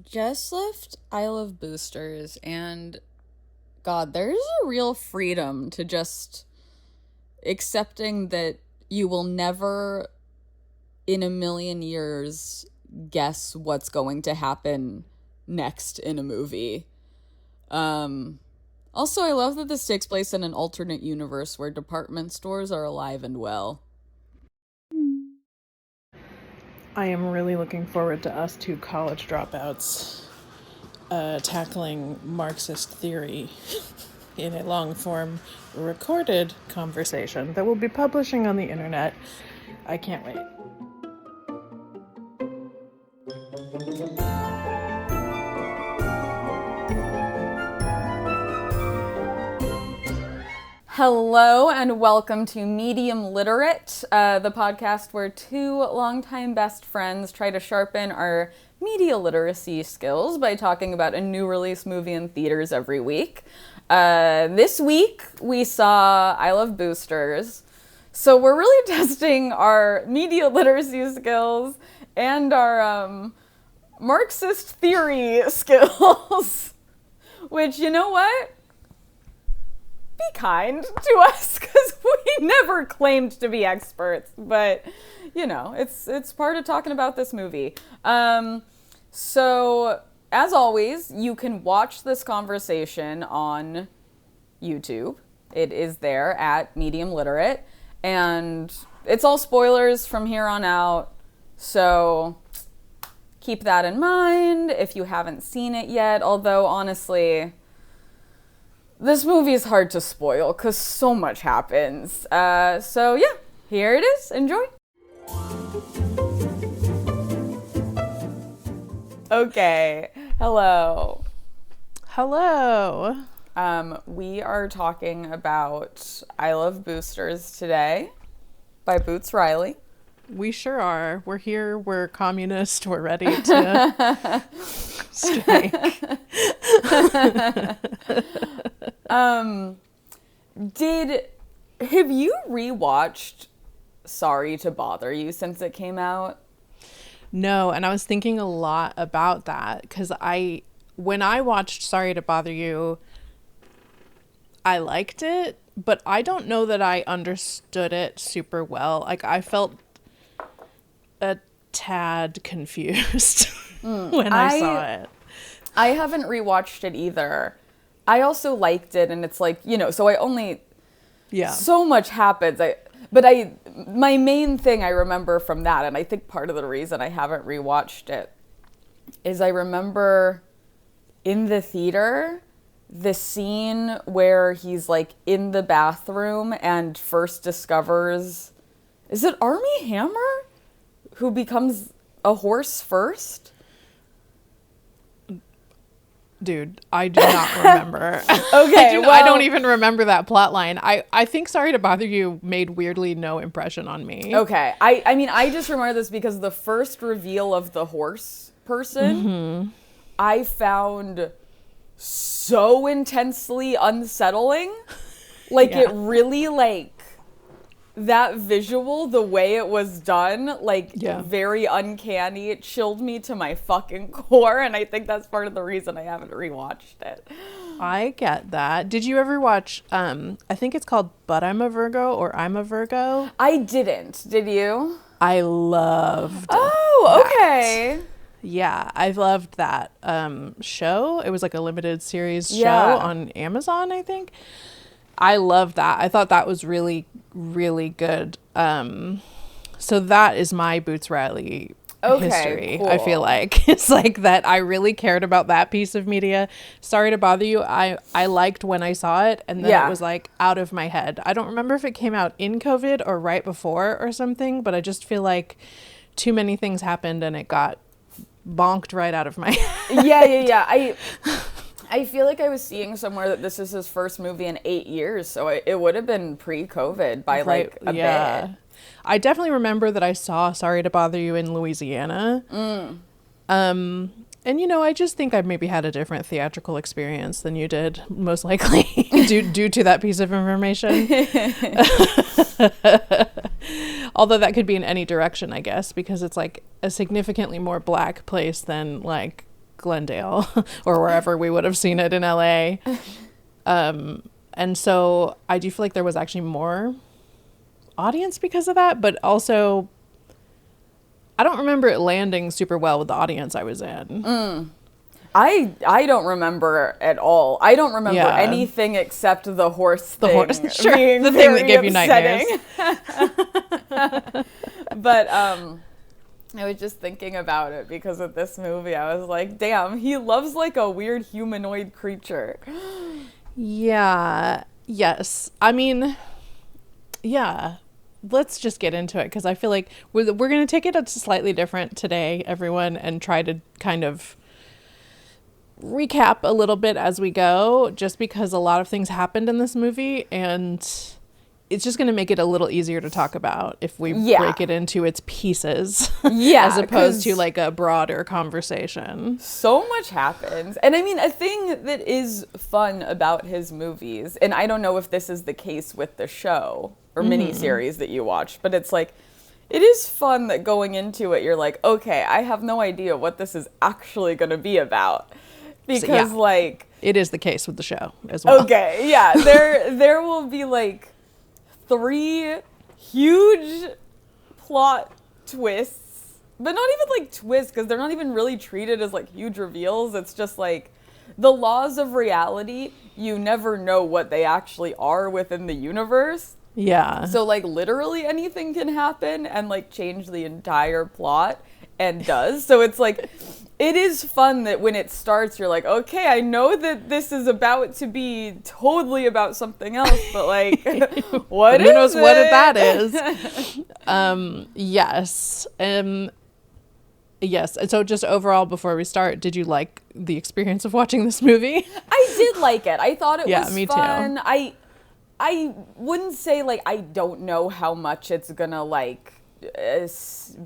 just left I Love Boosters, and God, there's a real freedom to just accepting that you will never in a million years guess what's going to happen next in a movie. Also, I love that this takes place in an alternate universe where department stores are alive and well. I am really looking forward to us two college dropouts tackling Marxist theory in a long-form recorded conversation that we'll be publishing on the internet. I can't wait. Hello and welcome to Medium Literate, the podcast where two longtime best friends try to sharpen our media literacy skills by talking about a new release movie in theaters every week. This week we saw I Love Boosters, so we're really testing our media literacy skills and our Marxist theory skills, which, you know what? Be kind to us, because we never claimed to be experts, but you know, it's part of talking about this movie. So as always, you can watch this conversation on YouTube. It is there at Medium Literate, and it's all spoilers from here on out, so keep that in mind if you haven't seen it yet, although honestly, this movie is hard to spoil because so much happens. So yeah, here it is. Enjoy. Okay. Hello. Hello. We are talking about I Love Boosters today by Boots Riley. We sure are. We're here. We're communist. We're ready to strike. Have you rewatched Sorry to Bother You since it came out? No, and I was thinking a lot about that because when I watched Sorry to Bother You, I liked it, but I don't know that I understood it super well. Like, I felt a tad confused when I saw it. I haven't rewatched it either. I also liked it, and it's like, you know, so I only... Yeah. So much happens. My main thing I remember from that, and I think part of the reason I haven't rewatched it, is I remember in the theater, the scene where he's like in the bathroom and first discovers... Is it Armie Hammer who becomes a horse first? Dude, I do not remember. Okay, I don't even remember that plot line. I think Sorry to Bother You made weirdly no impression on me. Okay, I mean, I just remember this because the first reveal of the horse person, I found so intensely unsettling. Like, it really, like, that visual, the way it was done, like, very uncanny. It chilled me to my fucking core, and I think that's part of the reason I haven't rewatched it. I get that. Did you ever watch, I think it's called But I'm a Virgo or I'm a Virgo? I didn't. Did you? I loved Oh, that. okay. Yeah, I loved that show. It was like a limited series show on Amazon, I think. I loved that. I thought that was really, really good. So that is my Boots Riley history. Cool. I feel like it's like that. I really cared about that piece of media. Sorry to Bother You. I liked when I saw it, and then it was like out of my head. I don't remember if it came out in COVID or right before or something, but I just feel like too many things happened and it got bonked right out of my head. Yeah. I feel like I was seeing somewhere that this is his first movie in 8 years, so it would have been pre-COVID by like a bit. I definitely remember that I saw Sorry to Bother You in Louisiana. And, you know, I just think I maybe had a different theatrical experience than you did, most likely, due to that piece of information. Although that could be in any direction, I guess, because it's like a significantly more black place than like Glendale or wherever we would have seen it in LA. And so I do feel like there was actually more audience because of that, but also I don't remember it landing super well with the audience I was in. I don't remember at all. I don't remember anything except the horse thing. Sure. Being the thing that gave upsetting. you nightmares. But I was just thinking about it because of this movie. I was like, damn, he loves like a weird humanoid creature. Yeah. Yes. I mean, yeah. Let's just get into it because I feel like we're going to take it slightly different today, everyone, and try to kind of recap a little bit as we go, just because a lot of things happened in this movie, and it's just going to make it a little easier to talk about if we break it into its pieces as opposed to like a broader conversation. So much happens. And I mean, a thing that is fun about his movies, and I don't know if this is the case with the show or miniseries that you watched, but it's like, it is fun that going into it, you're like, okay, I have no idea what this is actually going to be about. Because like... It is the case with the show as well. Okay, yeah. There will be like 3 huge plot twists, but not even like twists because they're not even really treated as like huge reveals. It's just like the laws of reality, you never know what they actually are within the universe. Yeah. So like literally anything can happen and like change the entire plot, and does. So it's like, it is fun that when it starts, you're like, okay, I know that this is about to be totally about something else, but like, what who knows it? what that is? Yes. Yes. So just overall, before we start, did you like the experience of watching this movie? I did like it. I thought it was me fun. too. I wouldn't say like I don't know how much it's gonna like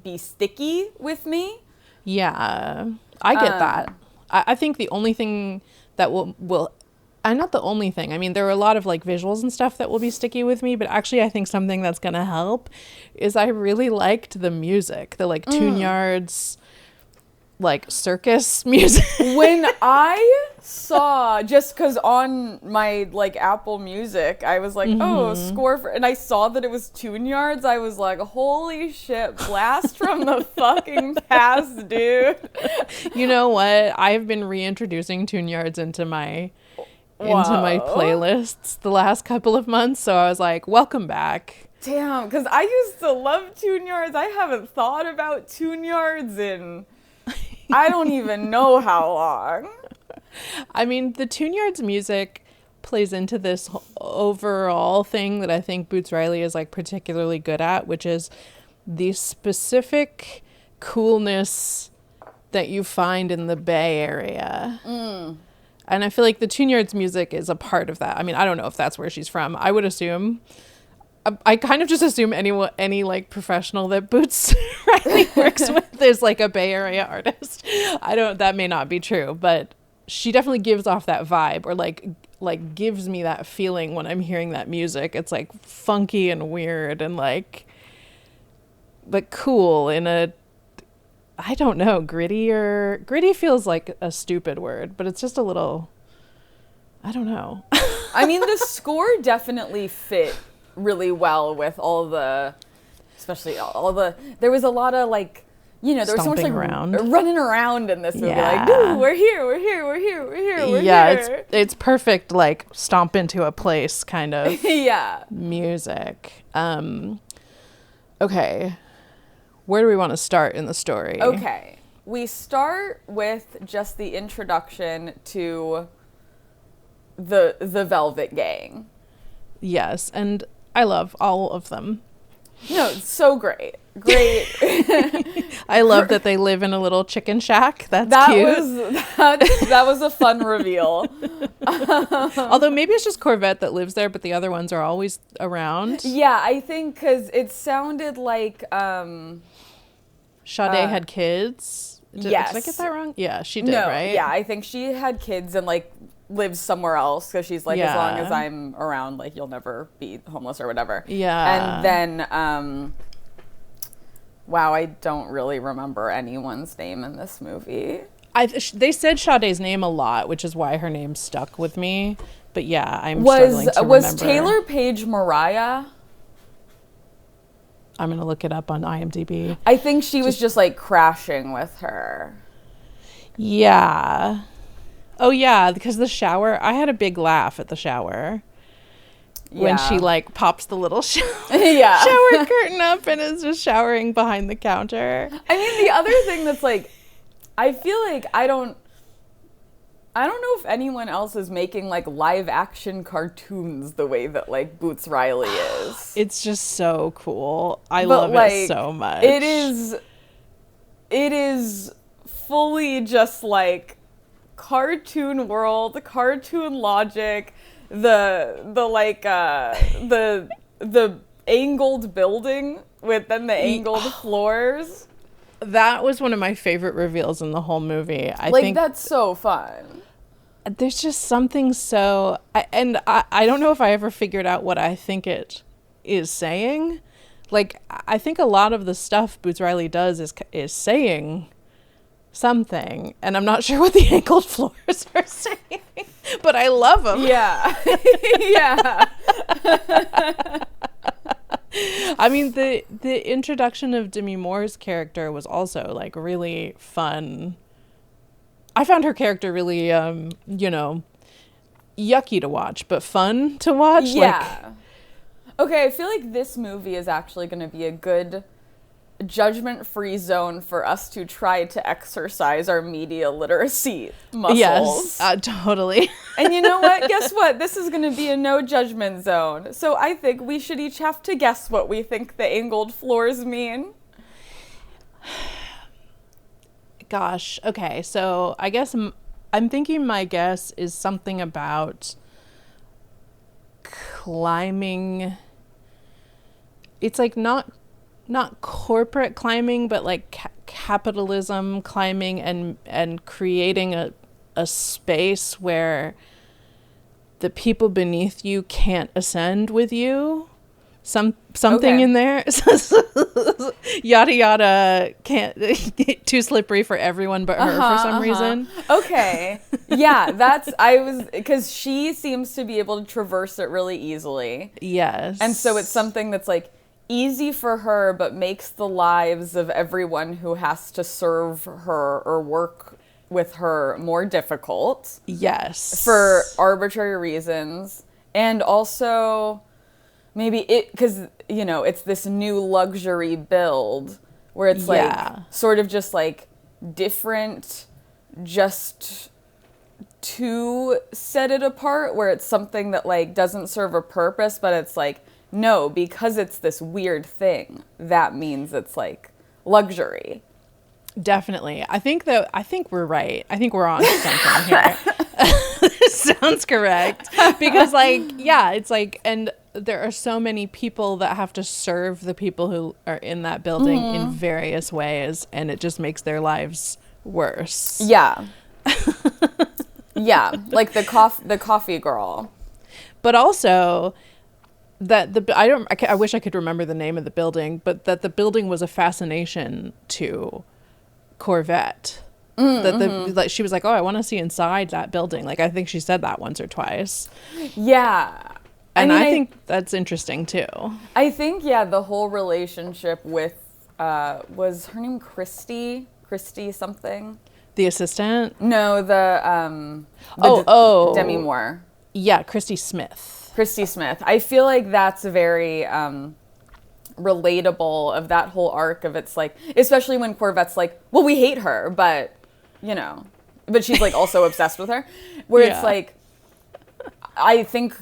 be sticky with me. Yeah, I get that. I think the only thing that will not the only thing. I mean, there are a lot of like visuals and stuff that will be sticky with me, but actually I think something that's going to help is I really liked the music, the like Tune Yards, like circus music. When I saw, just because on my like Apple Music, I was like, oh, score for, and I saw that it was Tune Yards, I was like, holy shit, blast from the fucking past, dude. You know what? I've been reintroducing Tune Yards into my playlists the last couple of months, so I was like, welcome back. Damn, because I used to love Tune Yards. I haven't thought about Tune Yards in I don't even know how long. I mean, the Tune Yards music plays into this overall thing that I think Boots Riley is like particularly good at, which is the specific coolness that you find in the Bay Area. And I feel like the Tune Yards music is a part of that. I mean, I don't know if that's where she's from. I would assume. I kind of just assume any like professional that Boots Riley works with is like a Bay Area artist. That may not be true, but she definitely gives off that vibe, or like gives me that feeling when I'm hearing that music. It's like funky and weird and like, but cool in a, I don't know, gritty feels like a stupid word, but it's just a little, I don't know. I mean, the score definitely fit really well with all the, especially all the, there was a lot of like, you know, there was so much like running around in this movie, like, ooh, we're here, we're here, we're here, we're here, we're here. It's perfect, like stomp into a place kind of music. Okay, where do we want to start in the story? Okay, we start with just the introduction to the Velvet Gang. Yes, and I love all of them. No, it's so great. Great. I love that they live in a little chicken shack. That's cute. That was a fun reveal. Although maybe it's just Corvette that lives there, but the other ones are always around. Yeah, I think because it sounded like Sade had kids. Yes. Did I get that wrong? Yeah, she did, no, right? Yeah, I think she had kids and like lives somewhere else because she's like, as long as I'm around, like you'll never be homeless or whatever. Yeah. And then wow, I don't really remember anyone's name in this movie. They said Sade's name a lot, which is why her name stuck with me. But yeah, I'm struggling to remember. Was Taylour Paige Mariah? I'm going to look it up on IMDb. I think she was just like crashing with her. Yeah. Oh, yeah, because the shower, I had a big laugh at the shower. When she like pops the little shower curtain up and is just showering behind the counter. I mean, the other thing that's like, I feel like I don't know if anyone else is making like live action cartoons the way that like Boots Riley is. It's just so cool. I love it so much. It is fully just like cartoon world, cartoon logic. The angled building with then the angled floors. That was one of my favorite reveals in the whole movie. I think that's so fun. There's just something so, and I don't know if I ever figured out what I think it is saying. Like, I think a lot of the stuff Boots Riley does is saying something, and I'm not sure what the angled floors are saying, but I love them. Yeah. Yeah. I mean, the introduction of Demi Moore's character was also like really fun. I found her character really, yucky to watch, but fun to watch. Yeah. Okay, I feel like this movie is actually going to be a good judgment-free zone for us to try to exercise our media literacy muscles. Yes, totally. And you know what? Guess what? This is going to be a no judgment zone. So I think we should each have to guess what we think the angled floors mean. Gosh. Okay. So I guess I'm thinking my guess is something about climbing. It's like not corporate climbing, but like capitalism climbing and creating a space where the people beneath you can't ascend with you. Something in there. Yada yada, can't too slippery for everyone but her for some reason. Okay. Yeah, because she seems to be able to traverse it really easily. Yes. And so it's something that's like easy for her, but makes the lives of everyone who has to serve her or work with her more difficult. Yes. For arbitrary reasons. And also maybe because, it's this new luxury build where it's like sort of just like different just to set it apart, where it's something that like doesn't serve a purpose, but it's like, no, because it's this weird thing, that means it's like luxury. Definitely. I think we're right. I think we're on something here. This sounds correct. Because it's like, and there are so many people that have to serve the people who are in that building in various ways, and it just makes their lives worse. Yeah. Yeah, like the coffee girl. But also that I wish I could remember the name of the building, but that the building was a fascination to Corvette. That she was like, oh, I want to see inside that building. Like, I think she said that once or twice. Yeah. And I think that's interesting too. I think, the whole relationship with, was her name Christy something? The assistant? No, Demi Moore. Yeah, Christy Smith. I feel like that's very relatable of that whole arc of it's like, especially when Corvette's like, well, we hate her, but, but she's like also obsessed with her. Where it's like, I think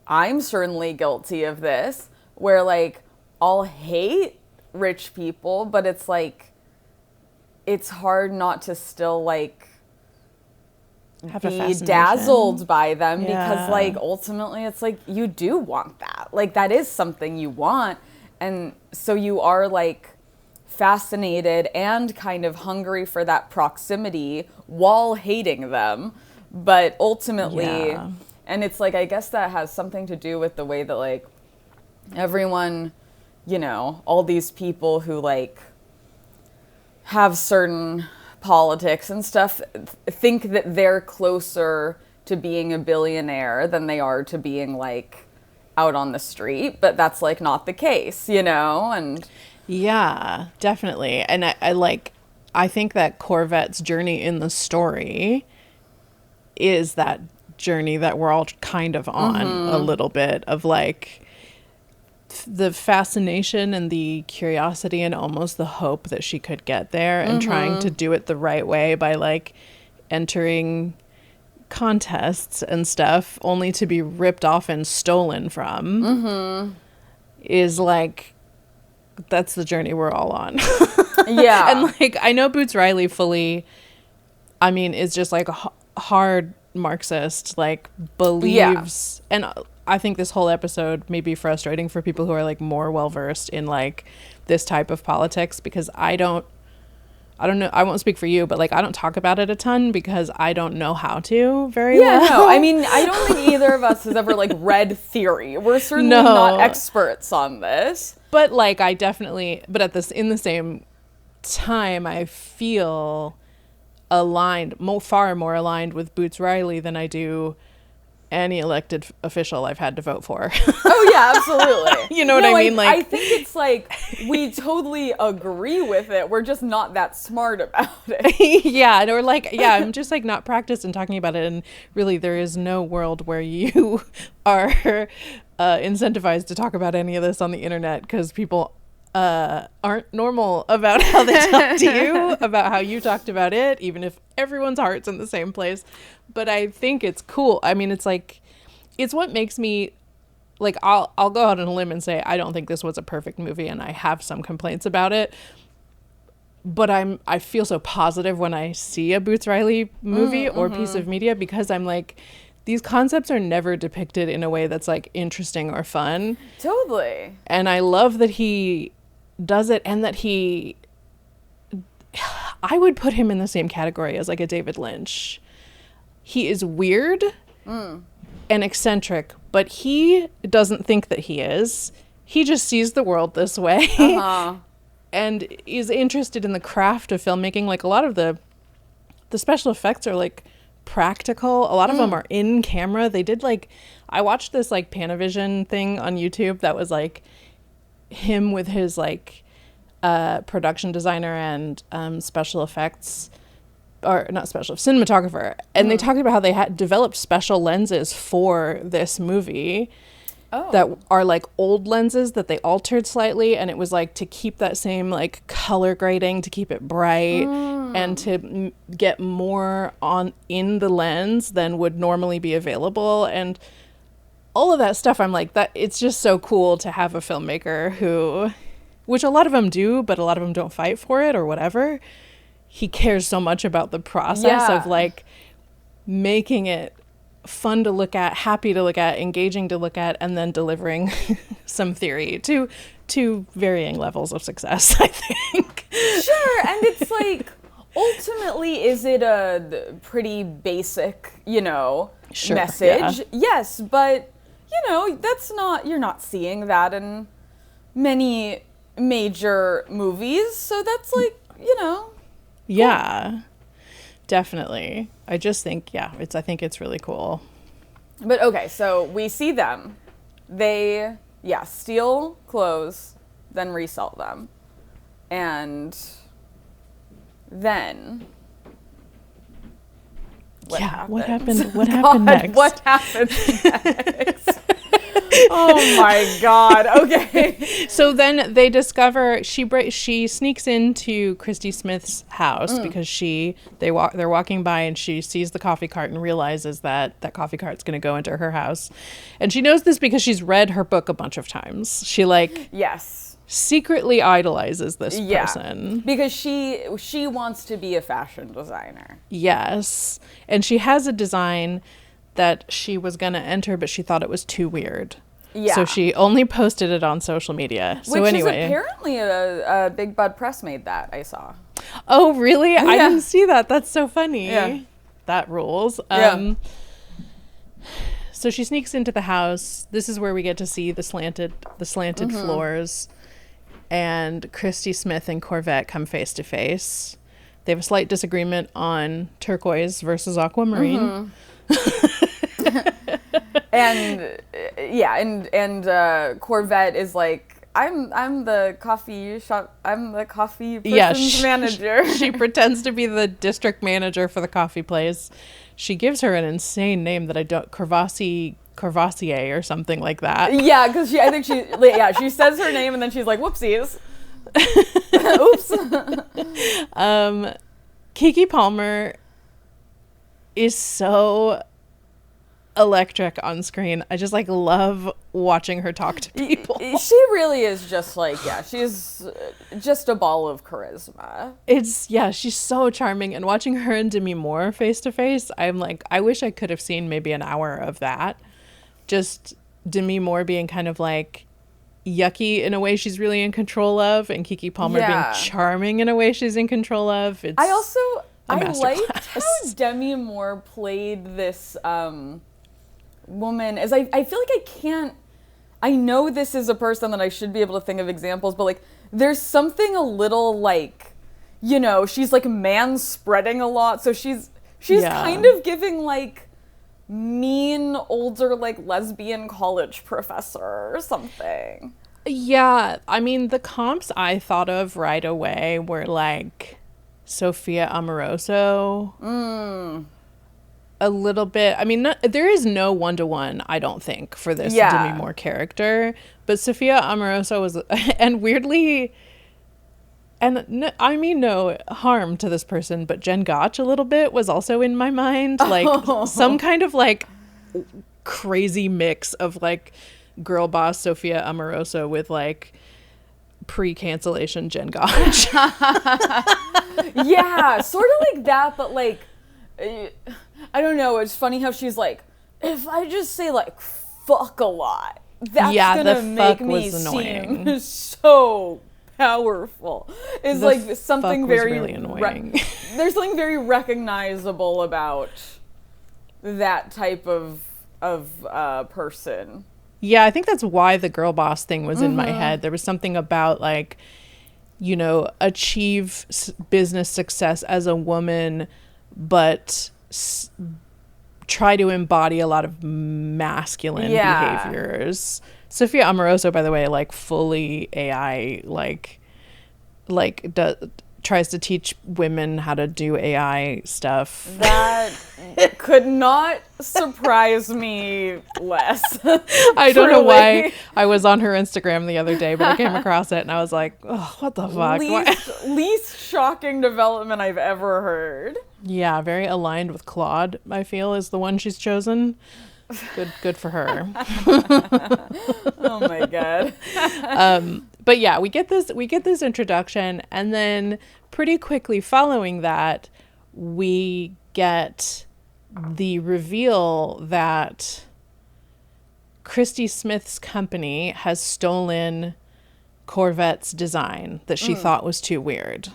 I'm certainly guilty of this, where like I'll hate rich people, but it's like, it's hard not to still like be dazzled by them because like ultimately it's like you do want that. Like that is something you want. And so you are like fascinated and kind of hungry for that proximity while hating them. But ultimately, and it's like, I guess that has something to do with the way that like everyone, all these people who like have certain politics and stuff think that they're closer to being a billionaire than they are to being like out on the street, but that's like not the case, you know? And yeah, definitely. And I think that Corvette's journey in the story is that journey that we're all kind of on a little bit, of like the fascination and the curiosity and almost the hope that she could get there, and trying to do it the right way by like entering contests and stuff only to be ripped off and stolen from, is like, that's the journey we're all on. yeah. And like, I know Boots Riley fully, I mean, is just like a hard Marxist, like believes, and I think this whole episode may be frustrating for people who are like more well versed in like this type of politics, because I don't know, I won't speak for you, but like I don't talk about it a ton because I don't know how to very well. No, I mean, I don't think either of us has ever like read theory. We're certainly not experts on this. But like I definitely, but in the same time, I feel aligned, far more aligned with Boots Riley than I do any elected official I've had to vote for. Oh yeah, absolutely. You know what I mean? Like, I think it's like we totally agree with it. We're just not that smart about it. yeah, and or like, yeah, I'm just like not practiced in talking about it, and really there is no world where you are incentivized to talk about any of this on the internet, because people aren't normal about how they talk to you, about how you talked about it, even if everyone's heart's in the same place. But I think it's cool. I mean, it's like, it's what makes me like, I'll go out on a limb and say I don't think this was a perfect movie, and I have some complaints about it. But I feel so positive when I see a Boots Riley movie or piece of media, because I'm like, these concepts are never depicted in a way that's like interesting or fun. Totally. And I love that he does it, and that I would put him in the same category as like a David Lynch. He is weird and eccentric, but he doesn't think that he is. He just sees the world this way. And is interested in the craft of filmmaking. Like, a lot of the special effects are like practical. A lot of them are in camera. They did like, I watched this like Panavision thing on YouTube that was like him with his like production designer and special effects, or not special, cinematographer, and they talked about how they had developed special lenses for this movie that are like old lenses that they altered slightly, and it was like to keep that same like color grading, to keep it bright, and to get more on in the lens than would normally be available, and all of that stuff. I'm like, that it's just so cool to have a filmmaker who, which a lot of them do, but a lot of them don't fight for it or whatever. He cares so much about the process of like making it fun to look at, happy to look at, engaging to look at, and then delivering some theory to varying levels of success, I think. Sure, and it's like, ultimately, is it a pretty basic, you know, message? Yeah. Yes, but, you know, that's not, you're not seeing that in many major movies, so that's like, you know. Yeah, cool. Definitely. I just think, I think it's really cool. But okay, so we see them. They, steal clothes, then resell them. And then what happens? What happened? What happened next? What happens next? Oh my God. Okay. So then they discover she sneaks into Christy Smith's house because they're walking by, and she sees the coffee cart and realizes that that coffee cart's going to go into her house. And she knows this because she's read her book a bunch of times. She secretly idolizes this person. Because she wants to be a fashion designer. Yes. And she has a design that she was going to enter, but she thought it was too weird. Yeah. So she only posted it on social media. So Which anyway, is apparently a Big Bud Press made that, I saw. Oh, really? Yeah. I didn't see that. That's so funny. Yeah. That rules. So she sneaks into the house. This is where we get to see the slanted floors. And Christy Smith and Corvette come face to face. They have a slight disagreement on turquoise versus aquamarine. And Corvette is like, I'm the coffee person's manager. She pretends to be the district manager for the coffee place. She gives her an insane name that I don't, Courvoisier or something like that. Yeah, because I think she says her name and then she's like, whoopsies. Oops. Keke Palmer is so electric on screen. I just like love watching her talk to people. She really is just like, she's just a ball of charisma. She's so charming, and watching her and Demi Moore face to face, I'm like, I wish I could have seen maybe an hour of that. Just Demi Moore being kind of like yucky in a way she's really in control of, and Keke Palmer being charming in a way she's in control of. I liked how Demi Moore played this woman, as I feel like I know this is a person that I should be able to think of examples, but like there's something a little like, she's like man-spreading a lot, so she's kind of giving like mean older like lesbian college professor or something. Yeah, I mean the comps I thought of right away were like Sophia Amoruso. A little bit. I mean, there is no one-to-one, I don't think, for this Demi Moore character. But Sophia Amoruso was, and weirdly, and I mean no harm to this person, but Jen Gotch a little bit was also in my mind. Like some kind of like crazy mix of like girl boss Sophia Amoruso with like pre-cancellation Jen Gotch. Yeah, sort of like that, but like, I don't know, it's funny how she's like, if I just say like fuck a lot, that's gonna make me seem so powerful. It's like something very really annoying. There's something very recognizable about that type of person. Yeah, I think that's why the girl boss thing was in my head. There was something about like, achieve business success as a woman, but try to embody a lot of masculine behaviors. Sophia Amoruso, by the way, like fully AI, tries to teach women how to do AI stuff. That could not surprise me less. I don't know why I was on her Instagram the other day, but I came across it and I was like, oh, what the fuck? Least shocking development I've ever heard. Yeah, very aligned with Claude, I feel, is the one she's chosen. Good for her. Oh my god. But yeah, we get this introduction, and then pretty quickly following that, we get the reveal that Christy Smith's company has stolen Corvette's design that she thought was too weird.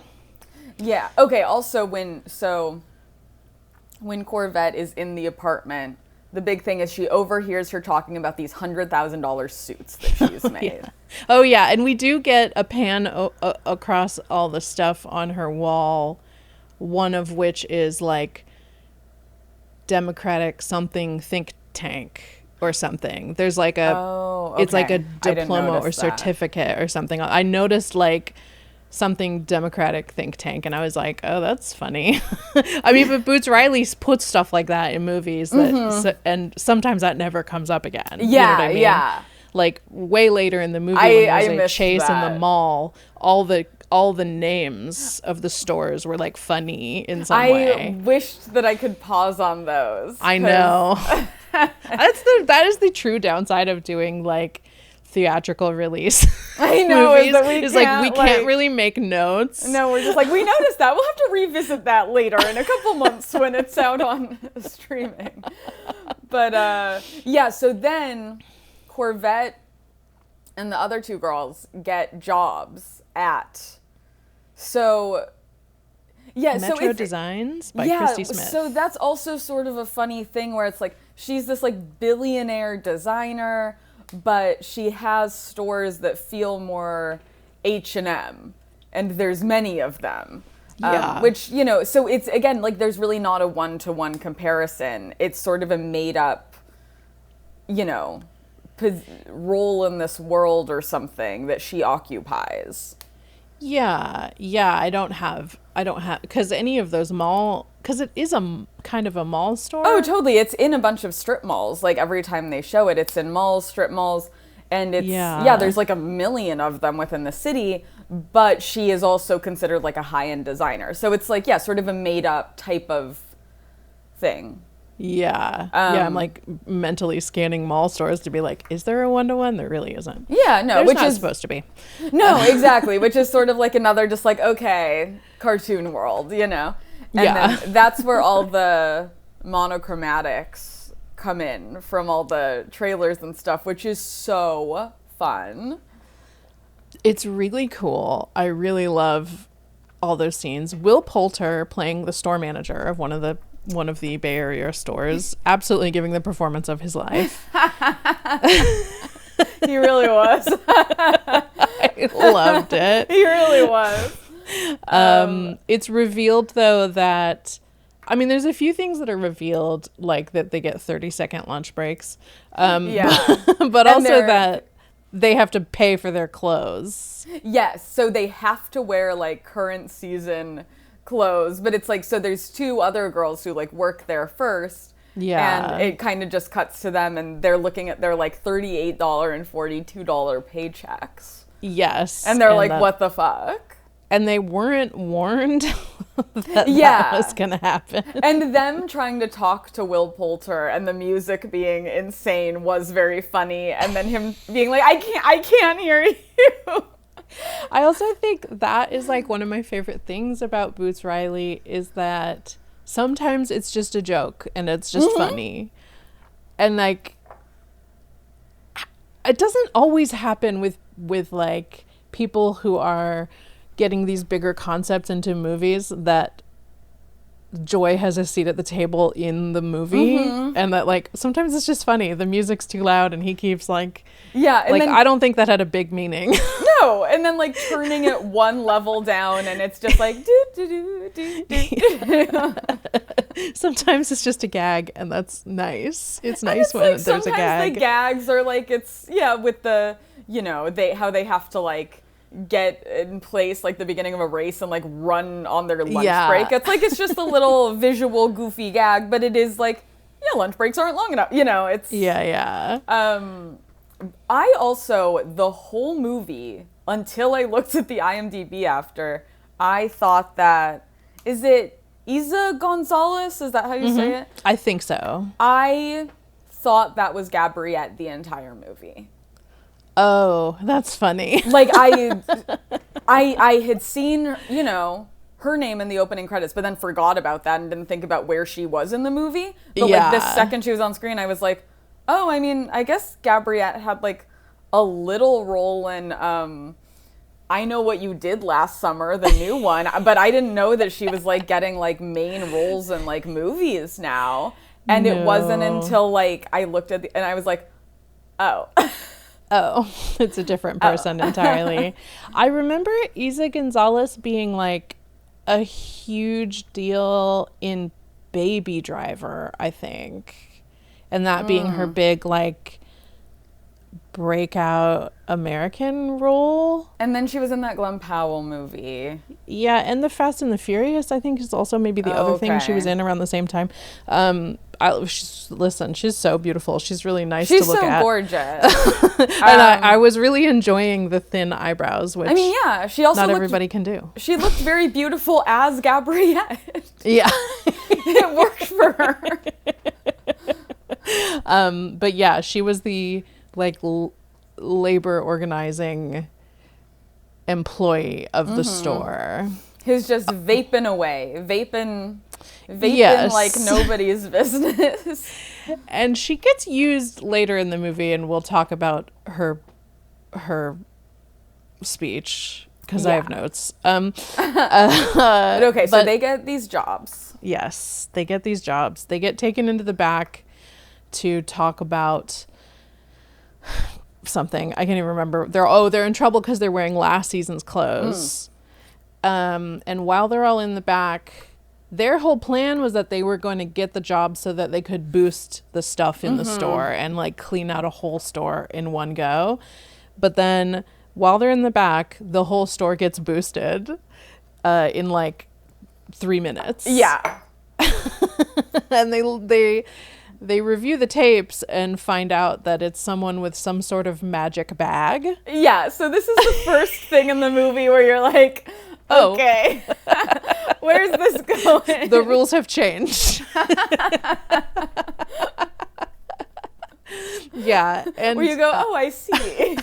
Yeah. Okay. Also, when Corvette is in the apartment, the big thing is she overhears her talking about these $100,000 suits that she's made. Yeah. Oh, yeah. And we do get a pan across all the stuff on her wall, one of which is like Democratic something think tank or something. There's like it's like a diploma or certificate or something. I noticed like something Democratic think tank, and I was like, oh, that's funny. I mean, but Boots Riley puts stuff like that in movies that and sometimes that never comes up again. Yeah, you know what I mean? yeah. Like way later in the movie when there's a chase in the mall, all the names of the stores were like funny in some way. I wished that I could pause on those. I know. That is the true downside of doing like theatrical release. I know, movies. We can't really make notes. No, we're just like, we noticed that. We'll have to revisit that later in a couple months when it's out on streaming. But yeah, so then Corvette and the other two girls get jobs at Metro Designs by Christy Smith. So that's also sort of a funny thing where it's like she's this like billionaire designer, but she has stores that feel more H&M, and there's many of them. Yeah. Which, you know, so it's, again, like, there's really not a one-to-one comparison. It's sort of a made-up, you know, role in this world or something that she occupies. Yeah. I don't have, because any of those because it is a kind of a mall store. Oh, totally. It's in a bunch of strip malls. Like, every time they show it, it's in malls, strip malls. And it's, yeah, there's like a million of them within the city, but she is also considered like a high-end designer. So it's like, yeah, sort of a made-up type of thing. Yeah. I'm like mentally scanning mall stores to be like, is there a one-to-one? There really isn't. Yeah, no, There's which not is supposed to be. No, exactly, which is sort of like another just like, okay, cartoon world, you know? And then that's where all the monochromatics come in from all the trailers and stuff, which is so fun. It's really cool. I really love all those scenes. Will Poulter playing the store manager of one of the Bay Area stores, absolutely giving the performance of his life. He really was. I loved it. He really was. It's revealed though that, I mean, there's a few things that are revealed, like that they get 30-second lunch breaks. But also that they have to pay for their clothes. Yes, so they have to wear like current season clothes, but it's like, so there's two other girls who like work there first. Yeah. And it kind of just cuts to them and they're looking at their like $38 and $42 paychecks. Yes. And they're like, what the fuck? And they weren't warned that was going to happen. And them trying to talk to Will Poulter and the music being insane was very funny. And then him being like, I can't hear you. I also think that is like one of my favorite things about Boots Riley is that sometimes it's just a joke and it's just funny. And like, it doesn't always happen with like people who are getting these bigger concepts into movies that Joy has a seat at the table in the movie, and that like sometimes it's just funny, the music's too loud and he keeps like, and like, then, I don't think that had a big meaning. No, and then like turning it one level down and it's just like do do do do do. Sometimes it's just a gag and that's nice. It's nice when like, there's a gag. Sometimes the gags are like, it's with the, you know, how they have to like get in place like the beginning of a race and like run on their lunch break. It's like, it's just a little visual goofy gag, but it is like, lunch breaks aren't long enough, you know. It's I also, the whole movie, until I looked at the IMDb after, I thought that, is it Isa Gonzalez? Is that how you say it? I think so. I thought that was Gabriette the entire movie. Oh, that's funny. Like I had seen, you know, her name in the opening credits, but then forgot about that and didn't think about where she was in the movie. But like the second she was on screen, I was like, oh, I mean, I guess Gabriette had like a little role in I Know What You Did Last Summer, the new one, but I didn't know that she was like getting like main roles in like movies now. And it wasn't until like I looked at and I was like, oh. Oh, it's a different person entirely. I remember Isa Gonzalez being like a huge deal in Baby Driver, I think. And that being her big like breakout American role. And then she was in that Glenn Powell movie. Yeah, and the Fast and the Furious, I think, is also maybe the other thing she was in around the same time. She's so beautiful. She's really nice to look at. She's so gorgeous. And I was really enjoying the thin eyebrows, which she also not everybody can do. She looked very beautiful as Gabriette. Yeah. It worked for her. But yeah, she was the like labor organizing employee of the store. Who's just vaping away. Vaping like nobody's business. And she gets used later in the movie, and we'll talk about her speech because I have notes. But okay, so they get these jobs. Yes, they get these jobs. They get taken into the back to talk about something. I can't even remember. They're in trouble because they're wearing last season's clothes. And while they're all in the back, their whole plan was that they were going to get the job so that they could boost the stuff in the store and like clean out a whole store in one go. But then while they're in the back, the whole store gets boosted in like 3 minutes. Yeah. And they review the tapes and find out that it's someone with some sort of magic bag. Yeah, so this is the first thing in the movie where you're like, okay, where's this going? The rules have changed. Yeah. And where you go, oh, I see.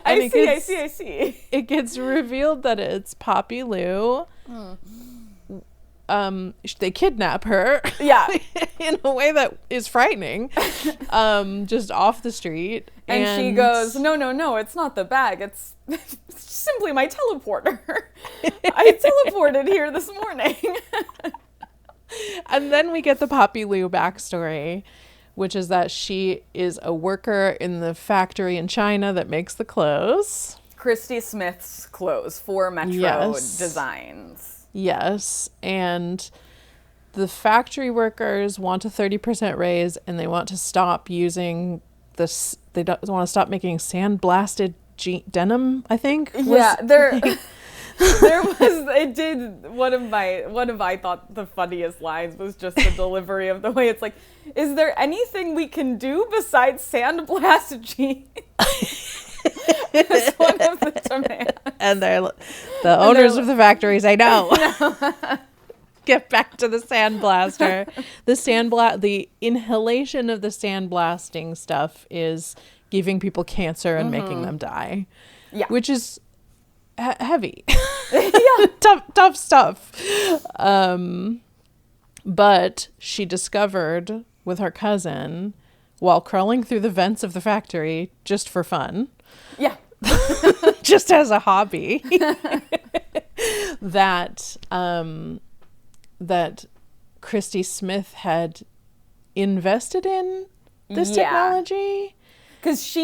I see. It gets revealed that it's Poppy Lou. They kidnap her. Yeah. In a way that is frightening. Just off the street. And she goes, no, it's not the bag. It's simply my teleporter. I teleported here this morning. And then we get the Poppy Lou backstory, which is that she is a worker in the factory in China that makes the clothes. Christy Smith's clothes for Metro Designs. Yes. And the factory workers want a 30% raise, and they want to stop using this. They don't want to stop making sandblasted denim, I think. Yeah, there was, it did, one of I thought the funniest lines was just the delivery of the way it's like, is there anything we can do besides sandblast jeans? It's one of the demands. And they're the owners of the factories, I know. Get back to the sandblaster. The inhalation of the sandblasting stuff is giving people cancer and making them die. Yeah. Which is heavy. Yeah. tough stuff. But she discovered with her cousin while crawling through the vents of the factory just for fun. Yeah. Just as a hobby. that Christy Smith had invested in this technology. Because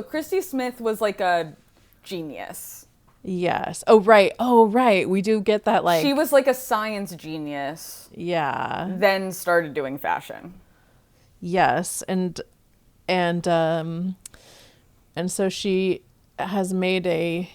Christy Smith was like a genius. Yes. Oh, right. We do get that, like... She was like a science genius. Yeah. Then started doing fashion. Yes. And so she has made a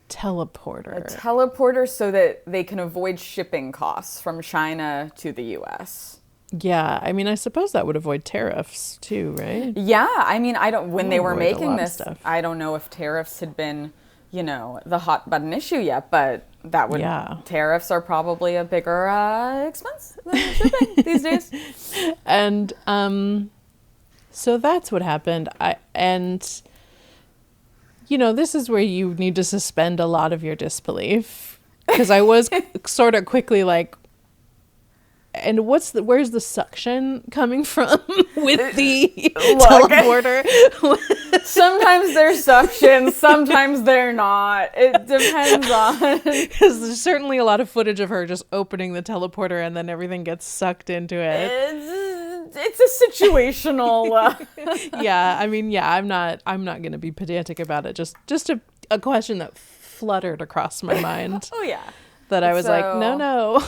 teleporter so that they can avoid shipping costs from China to the US. Yeah, I mean, I suppose that would avoid tariffs too, right? Yeah, I mean, when they were making this, I don't know if tariffs had been, the hot button issue yet, but tariffs are probably a bigger expense than shipping these days. And so that's what happened. This is where you need to suspend a lot of your disbelief, because I was sort of quickly like, and where's the suction coming from with the teleporter? Sometimes there's suction, sometimes they're not. It depends on. Because there's certainly a lot of footage of her just opening the teleporter and then everything gets sucked into it. It's a situational. Yeah, I mean, I'm not going to be pedantic about it. Just a question that fluttered across my mind. Oh yeah. That I was like, no.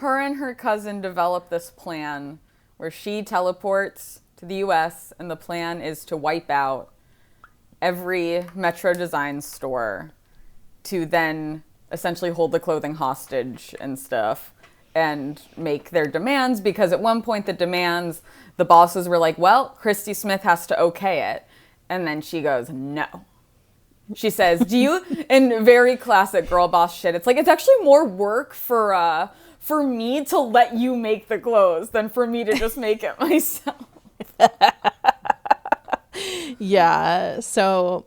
Her and her cousin developed this plan where she teleports to the US, and the plan is to wipe out every Metro Designs store to then essentially hold the clothing hostage and stuff and make their demands, because at one point the bosses were like, well, Christy Smith has to okay it. And then she goes, no. She says, in very classic girl boss shit, it's like, it's actually more work for me to let you make the clothes than for me to just make it myself. Yeah. So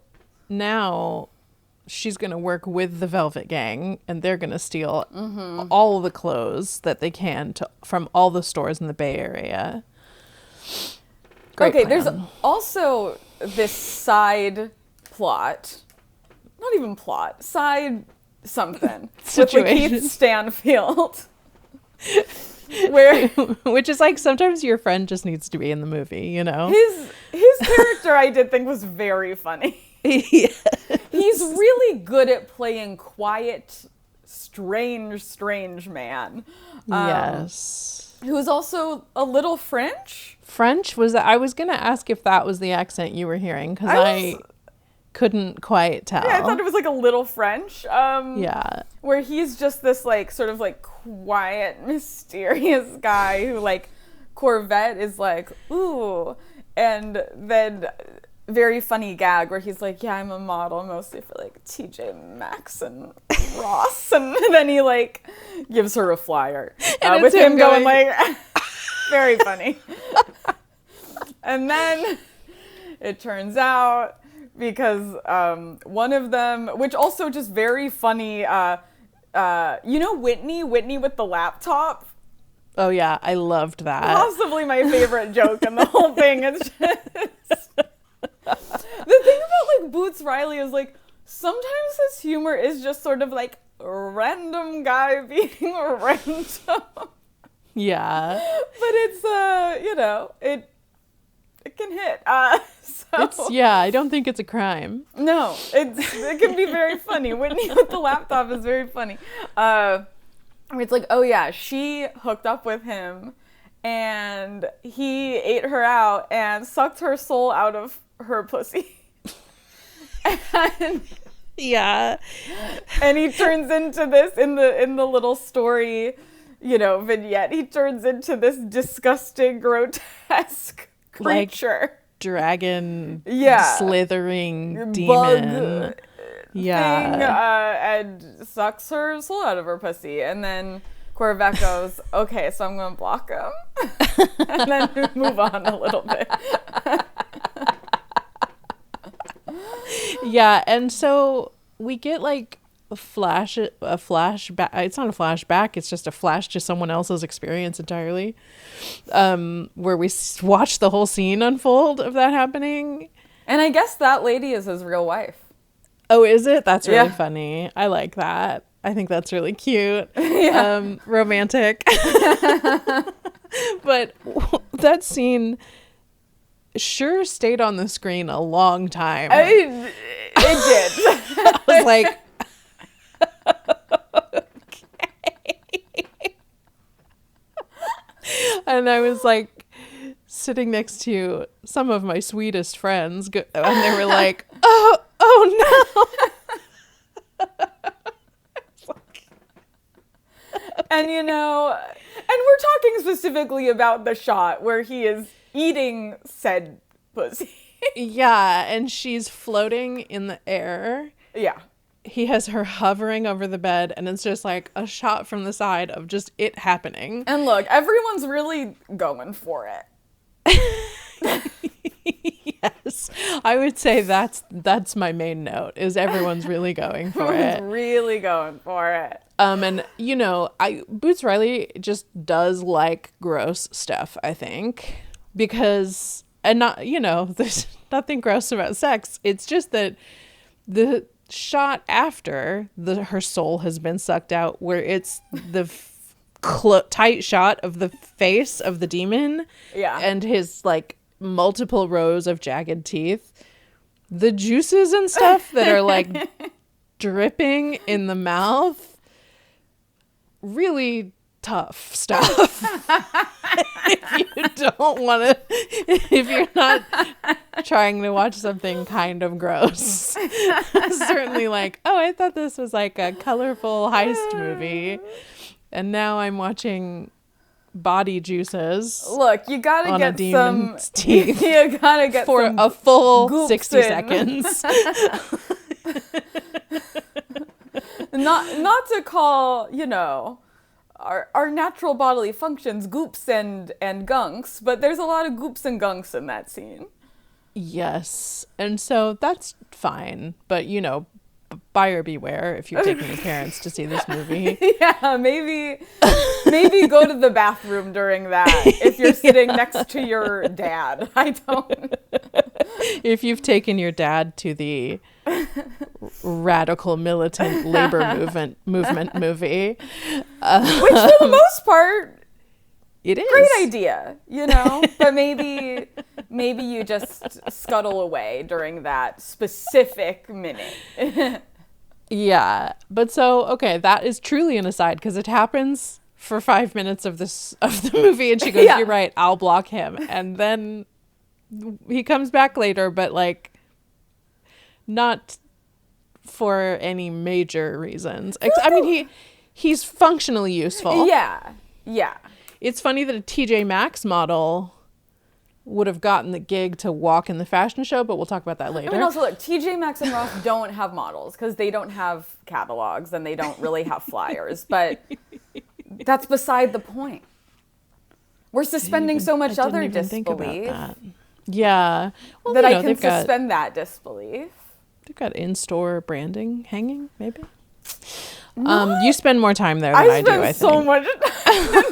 now she's going to work with the Velvet Gang, and they're going to steal all the clothes that they can from all the stores in the Bay Area. Great plan. There's also this side plot. Not even plot. Side something. Situation. With LaKeith Stanfield. Which is like, sometimes your friend just needs to be in the movie, His character I did think was very funny. Yes. He's really good at playing quiet strange man. Yes. Who's also a little French. I was going to ask if that was the accent you were hearing, because I couldn't quite tell. Yeah, I thought it was like a little French. Yeah. Where he's just this like sort of like quiet, mysterious guy who like Corvette is like, ooh. And then very funny gag where he's like, yeah, I'm a model mostly for like TJ Maxx and Ross. And then he like gives her a flyer with him going like, very funny. And then it turns out, because one of them, which also just very funny, Whitney with the laptop? Oh yeah, I loved that. Possibly my favorite joke in the whole thing. It's just... The thing about like Boots Riley is like, sometimes his humor is just sort of like a random guy being random. Yeah. But it's, it can hit. I don't think it's a crime. No, it can be very funny. Whitney with the laptop is very funny. It's like, oh yeah, she hooked up with him and he ate her out and sucked her soul out of her pussy. And, yeah. And he turns into this in the little story, vignette. He turns into this disgusting, grotesque creature. Like dragon, slithering demon. Bug thing, and sucks her soul out of her pussy. And then Corvette goes, okay, so I'm going to block him. And then move on a little bit. Yeah, and so we get like a flashback. It's not a flashback, it's just a flash to someone else's experience entirely, where we watch the whole scene unfold of that happening. And I guess that lady is his real wife. Oh, is it? That's really funny. I like that. I think that's really cute. Yeah. Romantic. But that scene sure stayed on the screen a long time. It did. I was like, okay. And I was like sitting next to some of my sweetest friends, and they were like, oh no. And and we're talking specifically about the shot where he is eating said pussy. Yeah, and she's floating in the air. Yeah. He has her hovering over the bed, and it's just like a shot from the side of just it happening. And look, everyone's really going for it. Yes. I would say that's my main note, is everyone's really going for it. Everyone's really going for it. And Boots Riley just does like gross stuff, I think, because, and not, there's nothing gross about sex. It's just that the shot after her soul has been sucked out, where it's the tight shot of the face of the demon, and his like multiple rows of jagged teeth, the juices and stuff that are like dripping in the mouth. Really tough stuff. If you're not trying to watch something kind of gross. Certainly like, oh, I thought this was like a colorful heist movie, and now I'm watching body juices. Look, you gotta get some teeth. You gotta get for some a full 60 in. seconds. Not to call, our natural bodily functions goops and gunks, but there's a lot of goops and gunks in that scene. Yes. And so that's fine. But, buyer beware if you're taking your parents to see this movie. Yeah, maybe go to the bathroom during that if you're sitting next to your dad. I don't. If you've taken your dad to the radical militant labor movement movie, which for the most part, it is great idea, but maybe you just scuttle away during that specific minute. Yeah. But so, okay, that is truly an aside because it happens for 5 minutes of the movie, and she goes, Yeah. "You're right, I'll block him." And then he comes back later, but like not for any major reasons. I mean, he's functionally useful. Yeah. Yeah. It's funny that a TJ Maxx model would have gotten the gig to walk in the fashion show, but we'll talk about that later. I mean, also, look, TJ Maxx and Ross don't have models because they don't have catalogs and they don't really have flyers, but that's beside the point. We're suspending so much other disbelief Yeah. Well, that I can suspend that disbelief. They've got in-store branding hanging, maybe. Not, you spend more time there than I do, I think. so much time there.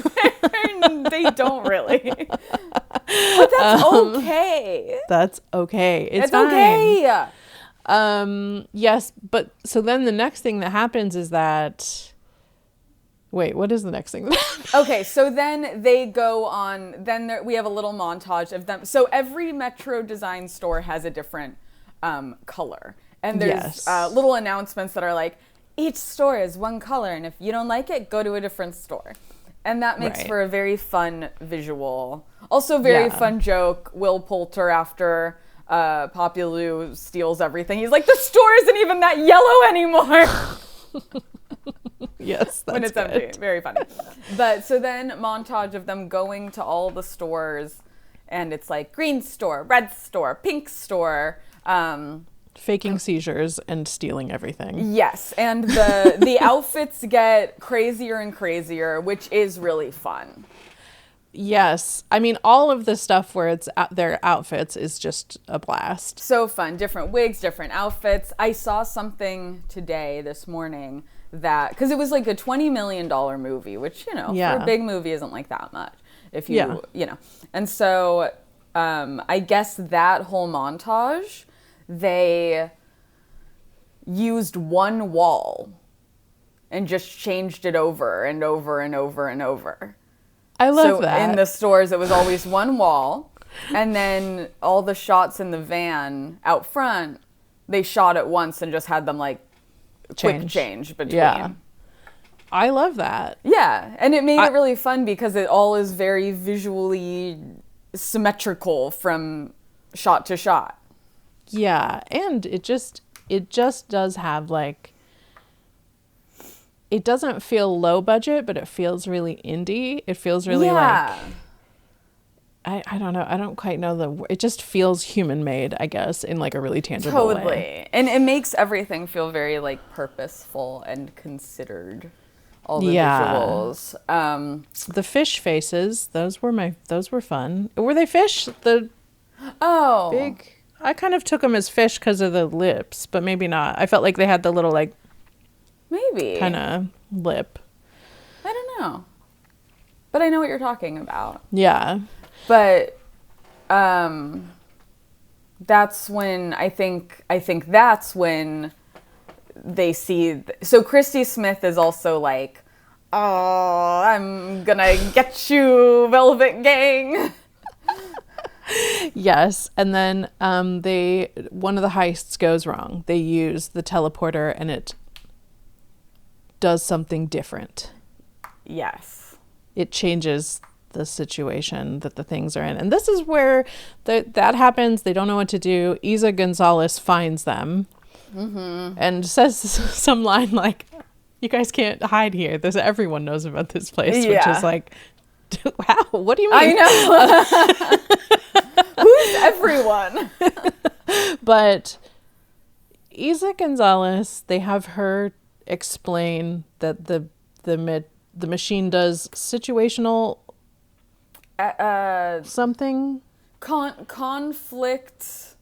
They don't really. But that's okay. That's okay. It's fine. Okay. Yes, but so then the next thing that happens is that... Wait, what is the next thing? Okay, so then they go on, we have a little montage of them. So every Metro design store has a different color. And there's little announcements that are like, each store is one color, and if you don't like it, go to a different store. And that makes for a very fun visual. Also very fun joke. Will Poulter, after Populou steals everything, he's like, the store isn't even that yellow anymore. Yes, that's when it's good. empty. Very funny. But so then montage of them going to all the stores, and it's like green store, red store, pink store. Faking seizures and stealing everything. Yes, and the outfits get crazier and crazier, which is really fun. Yes. I mean, all of the stuff where it's their outfits is just a blast. So fun. Different wigs, different outfits. I saw something this morning, that, because it was like a $20 million movie, which, for a big movie isn't like that much. If you, And so I guess that whole montage, they used one wall and just changed it over and over and over and over. I love that. In the stores, it was always one wall. And then all the shots in the van out front, they shot it once and just had them like quick change between. Yeah. I love that. Yeah. And it made it really fun because it all is very visually symmetrical from shot to shot. Yeah. And it just does have like, it doesn't feel low budget, but it feels really indie. It feels really like, I don't know. I don't quite know it just feels human made, I guess, in like a really tangible way. Totally. And it makes everything feel very like purposeful and considered. All the visuals. The fish faces, those were fun. Were they fish? I kind of took them as fish because of the lips, but maybe not. I felt like they had the little like maybe kind of lip. I don't know, but I know what you're talking about. Yeah, but that's when I think that's when they see. So Christy Smith is also like, oh, I'm gonna get you, Velvet Gang. Yes, and then one of the heists goes wrong. They use the teleporter and it does something different. Yes. It changes the situation that the things are in. And this is where that happens. They don't know what to do. Isa Gonzalez finds them and says some line like, you guys can't hide here. Everyone knows about this place, which is like, wow, what do you mean? I know. Who's everyone? But Isa Gonzalez, they have her explain that the machine does situational something conflict,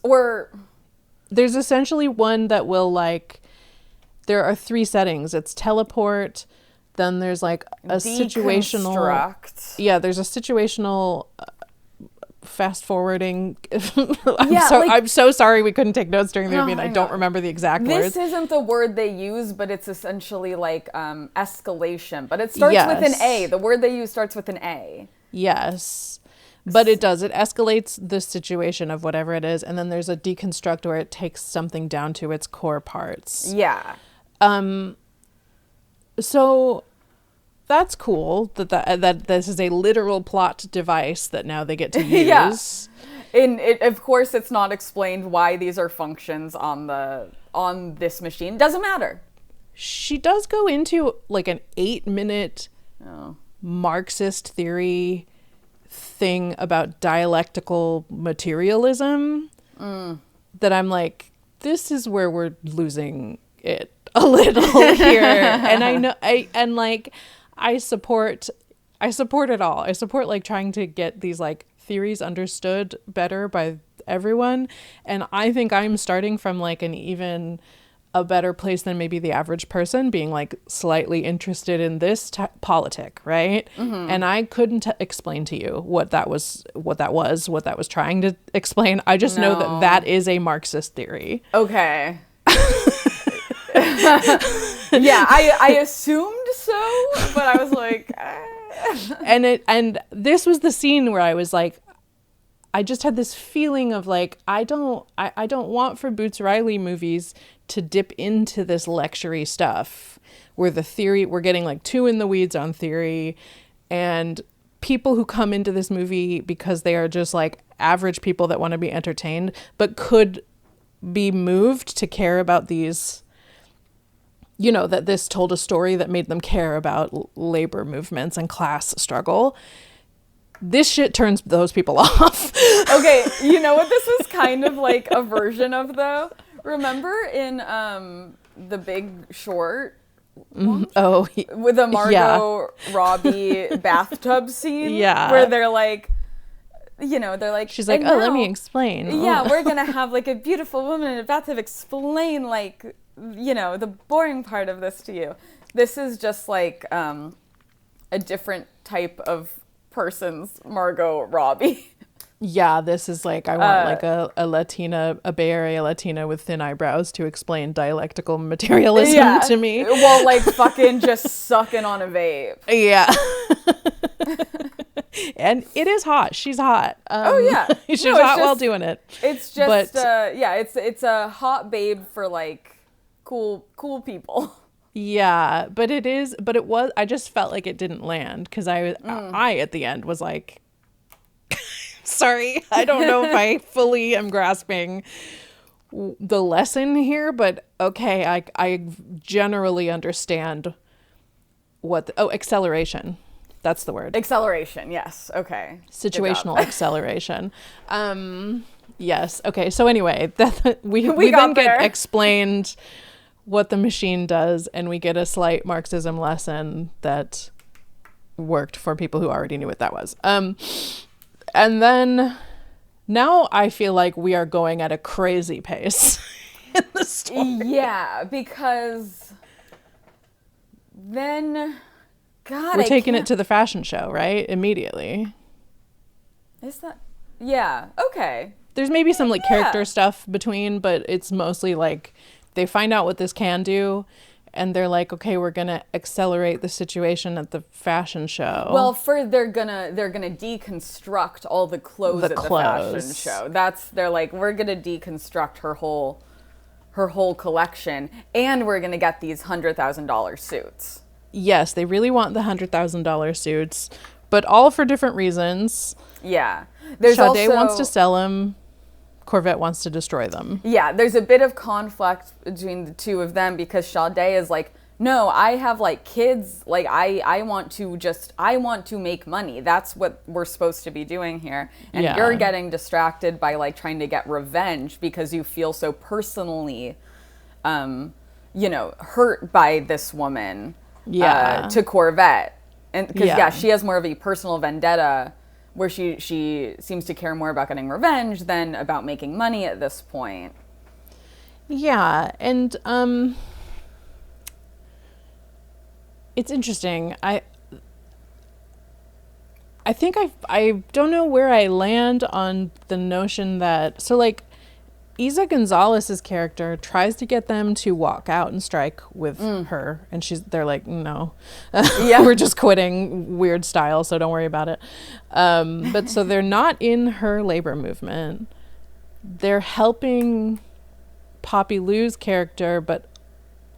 or there's essentially one that will like, there are 3 settings. It's teleport. Then there's like a situational. There's a situational fast forwarding. I'm so sorry we couldn't take notes during the movie, and I don't remember the exact words. This isn't the word they use, but it's essentially like escalation. But it starts with an A. The word they use starts with an A. Yes. But it does. It escalates the situation of whatever it is, and then there's a deconstruct where it takes something down to its core parts. Yeah. So that's cool that this is a literal plot device that now they get to use. Yeah. And of course, it's not explained why these are functions on this machine. Doesn't matter. She does go into like an 8-minute Marxist theory thing about dialectical materialism that I'm like, this is where we're losing it a little here. And I support it all. I support like trying to get these like theories understood better by everyone. And I think I'm starting from like an even a better place than maybe the average person, being like slightly interested in this politic, right? And I couldn't explain to you what that was trying to explain. I just know that is a Marxist theory. Okay. Yeah, I assumed so, but I was like, and this was the scene where I was like, I just had this feeling of like, I don't want for Boots Riley movies to dip into this lecture-y stuff where the theory, we're getting like too in the weeds on theory, and people who come into this movie because they are just like average people that want to be entertained, but could be moved to care about these, you know, that this told a story that made them care about labor movements and class struggle. This shit turns those people off. Okay, you know what this was kind of like a version of though? Remember in The Big Short? Oh, with the Margot Robbie bathtub scene? Yeah. Where they're like, you know, they're like, she's like, oh, let me explain. Yeah, we're going to have like a beautiful woman in a bathtub explain like, you know, the boring part of this to you. This is just like a different type of person's Margot Robbie. Yeah, this is like, I want like a Latina, a Bay Area Latina with thin eyebrows to explain dialectical materialism to me. Well, like fucking just sucking on a vape. Yeah. And it is hot. She's hot. Oh yeah. She's hot while doing it. It's just, yeah, it's a hot babe for like cool people. Yeah, but it was, I just felt like it didn't land because I at the end was like, sorry, I don't know if I fully am grasping the lesson here, but okay, I generally understand acceleration. That's the word. Acceleration, yes. Okay. Situational acceleration. Yes. Okay. So anyway, we then get explained what the machine does, and we get a slight Marxism lesson that worked for people who already knew what that was. And then now I feel like we are going at a crazy pace in the story. Yeah, because then, God, we're taking it to the fashion show, right? Immediately. Is that? Yeah. Okay. There's maybe some like character stuff between, but it's mostly like they find out what this can do, and they're like, okay, we're gonna accelerate the situation at the fashion show. Well, they're gonna deconstruct all the clothes at the fashion show. They're like, we're gonna deconstruct her whole collection, and we're gonna get these $100,000 suits. Yes, they really want the $100,000 suits, but all for different reasons. Yeah, Sade wants to sell them. Corvette wants to destroy them. Yeah, there's a bit of conflict between the two of them because Sade is like, no, I have like kids, like I want to make money. That's what we're supposed to be doing here. And you're getting distracted by like trying to get revenge because you feel so personally, hurt by this woman to Corvette. And because, she has more of a personal vendetta where she seems to care more about getting revenge than about making money at this point. Yeah, and it's interesting. I think I don't know where I land on the notion that, so like Isa Gonzalez's character tries to get them to walk out and strike with her, and they're like, no, we're just quitting, weird style, so don't worry about it. But so they're not in her labor movement. They're helping Poppy Lou's character, but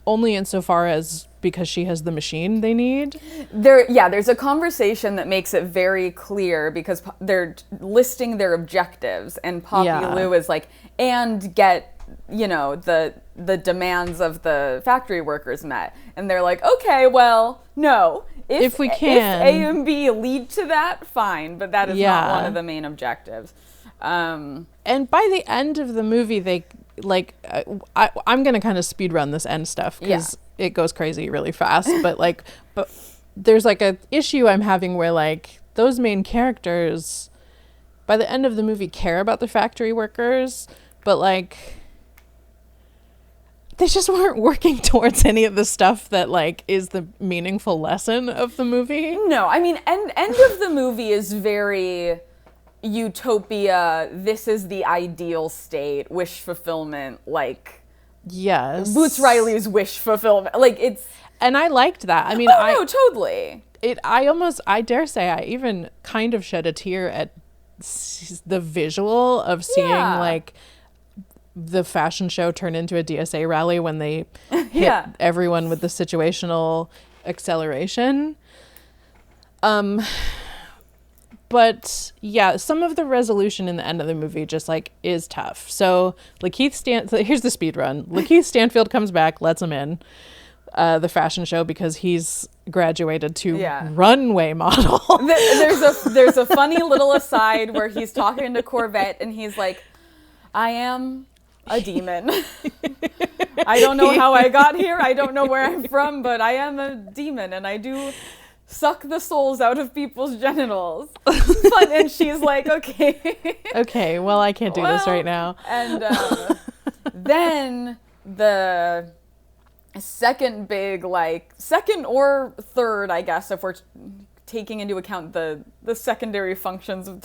only insofar as because she has the machine they need. There's a conversation that makes it very clear because they're listing their objectives, and Poppy Lou is like, and get, the demands of the factory workers met. And they're like, okay, well, no. If we can. If A and B lead to that, fine, but that is not one of the main objectives. And by the end of the movie, they I'm gonna kind of speed run this end stuff because it goes crazy really fast. but there's like a issue I'm having where like those main characters by the end of the movie care about the factory workers, but like they just weren't working towards any of the stuff that like is the meaningful lesson of the movie. No, I mean, end of the movie is very utopia, this is the ideal state, wish fulfillment, like Boots Riley's wish fulfillment, like it's, and I liked that. I mean, no, totally. I dare say I even kind of shed a tear at the visual of seeing like the fashion show turn into a DSA rally when they hit everyone with the situational acceleration. But yeah, some of the resolution in the end of the movie just like is tough. So here's the speed run. LaKeith Stanfield comes back, lets him in the fashion show because he's graduated to runway model. There's a funny little aside where he's talking to Corvette and he's like, I am a demon. I don't know how I got here. I don't know where I'm from, but I am a demon and I do suck the souls out of people's genitals. Fun. And she's like, okay, well, I can't do this right now. And then the second big, like second or third, I guess, if we're taking into account the secondary functions of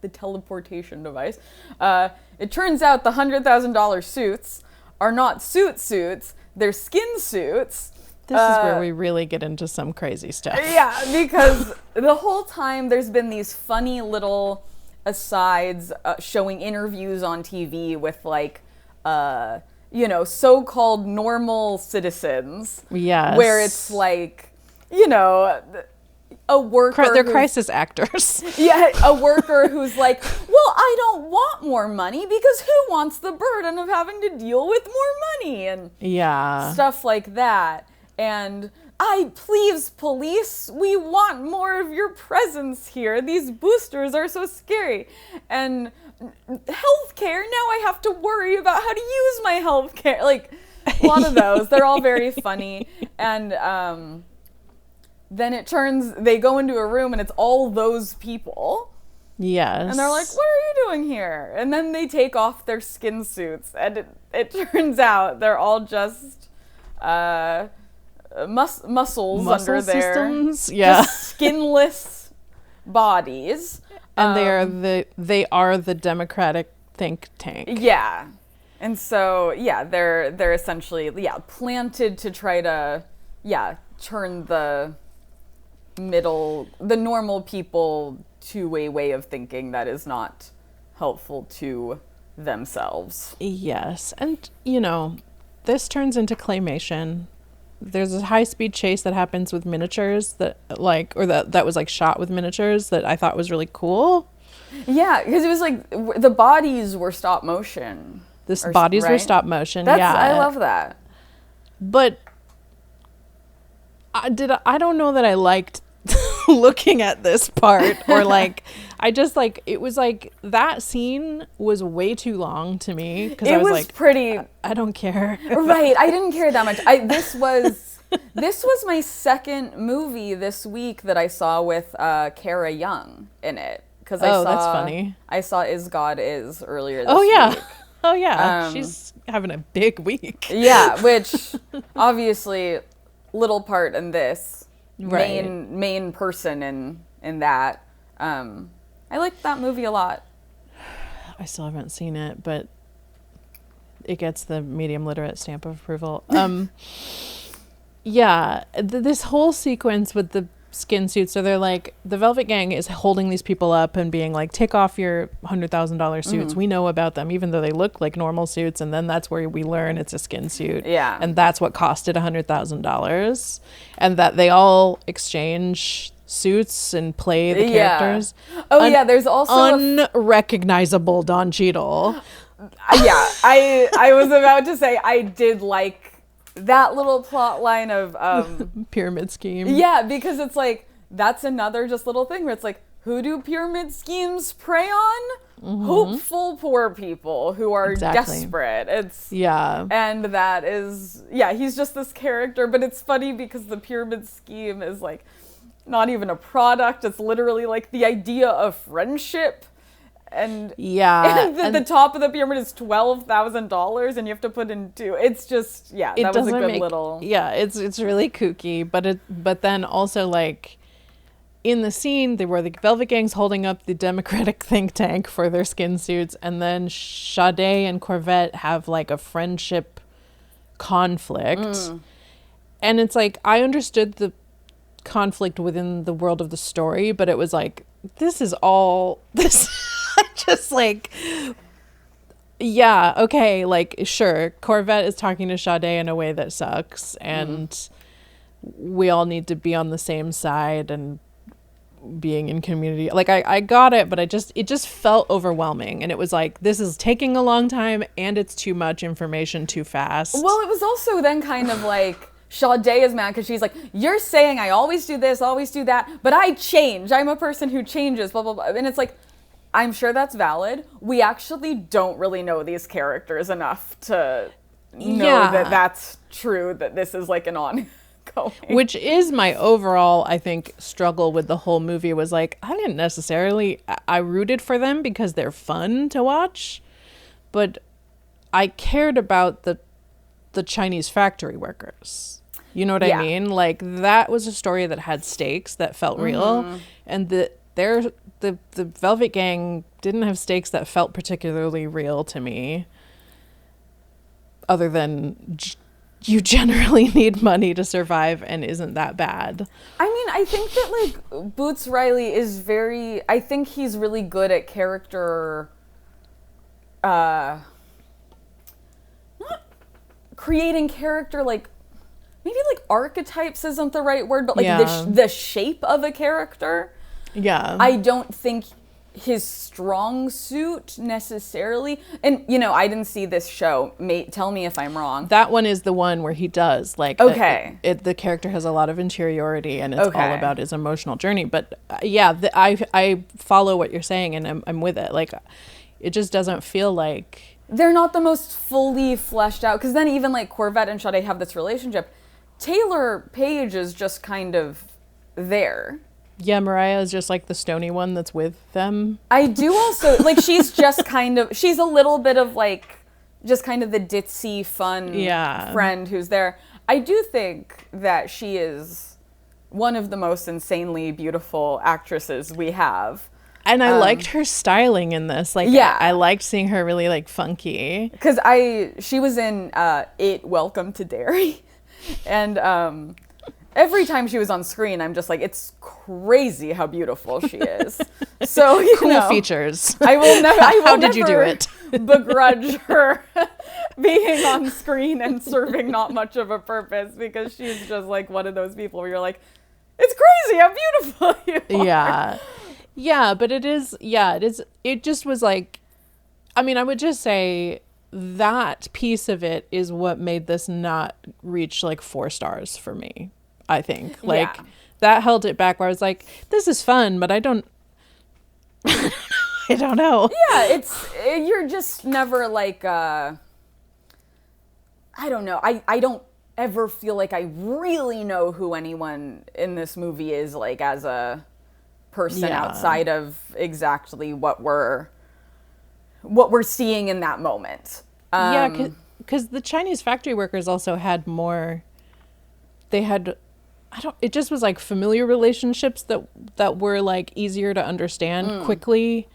the teleportation device, it turns out the $100,000 suits are not suits, they're skin suits. This is where we really get into some crazy stuff. Yeah, because the whole time there's been these funny little asides showing interviews on TV with like, so-called normal citizens. Yes. Where it's like, a worker. They're crisis actors. Yeah, a worker who's like, well, I don't want more money because who wants the burden of having to deal with more money? And stuff like that. And please, police, we want more of your presence here. These boosters are so scary. And healthcare, now I have to worry about how to use my healthcare. Like, a lot of those. They're all very funny. And then they go into a room and it's all those people. Yes. And they're like, what are you doing here? And then they take off their skin suits. And it turns out they're all just muscles under their systems. just skinless bodies. And they are the Democratic think tank. Yeah. And so, they're essentially, planted to try to, turn the normal people to a way of thinking that is not helpful to themselves. Yes. And, this turns into claymation. There's a high-speed chase that happens with miniatures that was shot with miniatures that I thought was really cool. Yeah, because it was like the bodies were stop motion. Bodies were stop motion. I love that. But I don't know that I liked looking at this part, or like I just like it was like that scene was way too long to me because I was like pretty. I don't care. Right, I didn't care that much. This was my second movie this week that I saw with Cara Young in it because that's funny. I saw Is God Is earlier this week. Oh yeah, she's having a big week. Yeah, which obviously little part in this. Main person in that. I liked that movie a lot. I still haven't seen it, but it gets the medium literate stamp of approval. Yeah, this whole sequence with the skin suits. So they're like, the Velvet Gang is holding these people up and being like, take off your $100,000 suits. We know about them, even though they look like normal suits. And then that's where we learn it's a skin suit. Yeah. And that's what costed $100,000. And that they all exchange suits and play the characters. Oh, yeah. There's also unrecognizable Don Cheadle. Yeah. I was about to say I did like that little plot line of pyramid scheme. Yeah, because it's like that's another just little thing where it's like, who do pyramid schemes prey on? Hopeful poor people who are desperate. And that is he's just this character, but it's funny because the pyramid scheme is like not even a product. It's literally like the idea of friendship. And the top of the pyramid is $12,000 and you have to put in two. It's just that was a good little it's really kooky, but then also like in the scene where the Velvet Gang's holding up the Democratic think tank for their skin suits, and then Sade and Corvette have like a friendship conflict. And it's like, I understood the conflict within the world of the story, but it was like, this is all this just like, okay, like, sure, Corvette is talking to Sade in a way that sucks, and we all need to be on the same side and being in community. Like, I got it, but it just felt overwhelming, and it was like, this is taking a long time, and it's too much information too fast. Well, it was also then kind of like, Sade is mad because she's like, you're saying I always do this, always do that, but I change. I'm a person who changes, blah, blah, blah. And it's like, I'm sure that's valid. We actually don't really know these characters enough to know that that's true, that this is like an ongoing. Which is my overall, I think, struggle with the whole movie was like, I didn't necessarily, I rooted for them because they're fun to watch, but I cared about the Chinese factory workers. You know what I mean? Like, that was a story that had stakes, that felt real, and the Velvet Gang didn't have stakes that felt particularly real to me, other than you generally need money to survive and isn't that bad. I mean, I think that like Boots Riley is I think he's really good at character not creating character, like maybe like archetypes isn't the right word, but like the shape of a character. I don't think his strong suit necessarily, and I didn't see this show, tell me if I'm wrong. That one is the one where he does like the character has a lot of interiority, and it's all about his emotional journey, but I follow what you're saying, and I'm with it. Like, it just doesn't feel like they're not the most fully fleshed out, because then even like Corvette and Sade have this relationship. Taylour Paige is just kind of there. Yeah, Mariah is just like the stony one that's with them. I do also, like, she's just she's a little bit of like, just kind of the ditzy, fun friend who's there. I do think that she is one of the most insanely beautiful actresses we have. And I liked her styling in this. Like, I liked seeing her really like funky. Because she was in Welcome to Derry. And every time she was on screen, I'm just like, it's crazy how beautiful she is. So, cool features. I will never. How did you do it? Begrudge her being on screen and serving not much of a purpose, because she's just like one of those people where you're like, it's crazy how beautiful you are. Yeah, but it is. It just was like, I mean, I would just say that piece of it is what made this not reach like 4 stars for me. I think like that held it back, where I was like, this is fun, but I don't know. Yeah, you're just never like, I don't know. I don't ever feel like I really know who anyone in this movie is, like, as a person outside of exactly what we're seeing in that moment. Because the Chinese factory workers also had more. They had. It just was like familiar relationships that were like easier to understand quickly,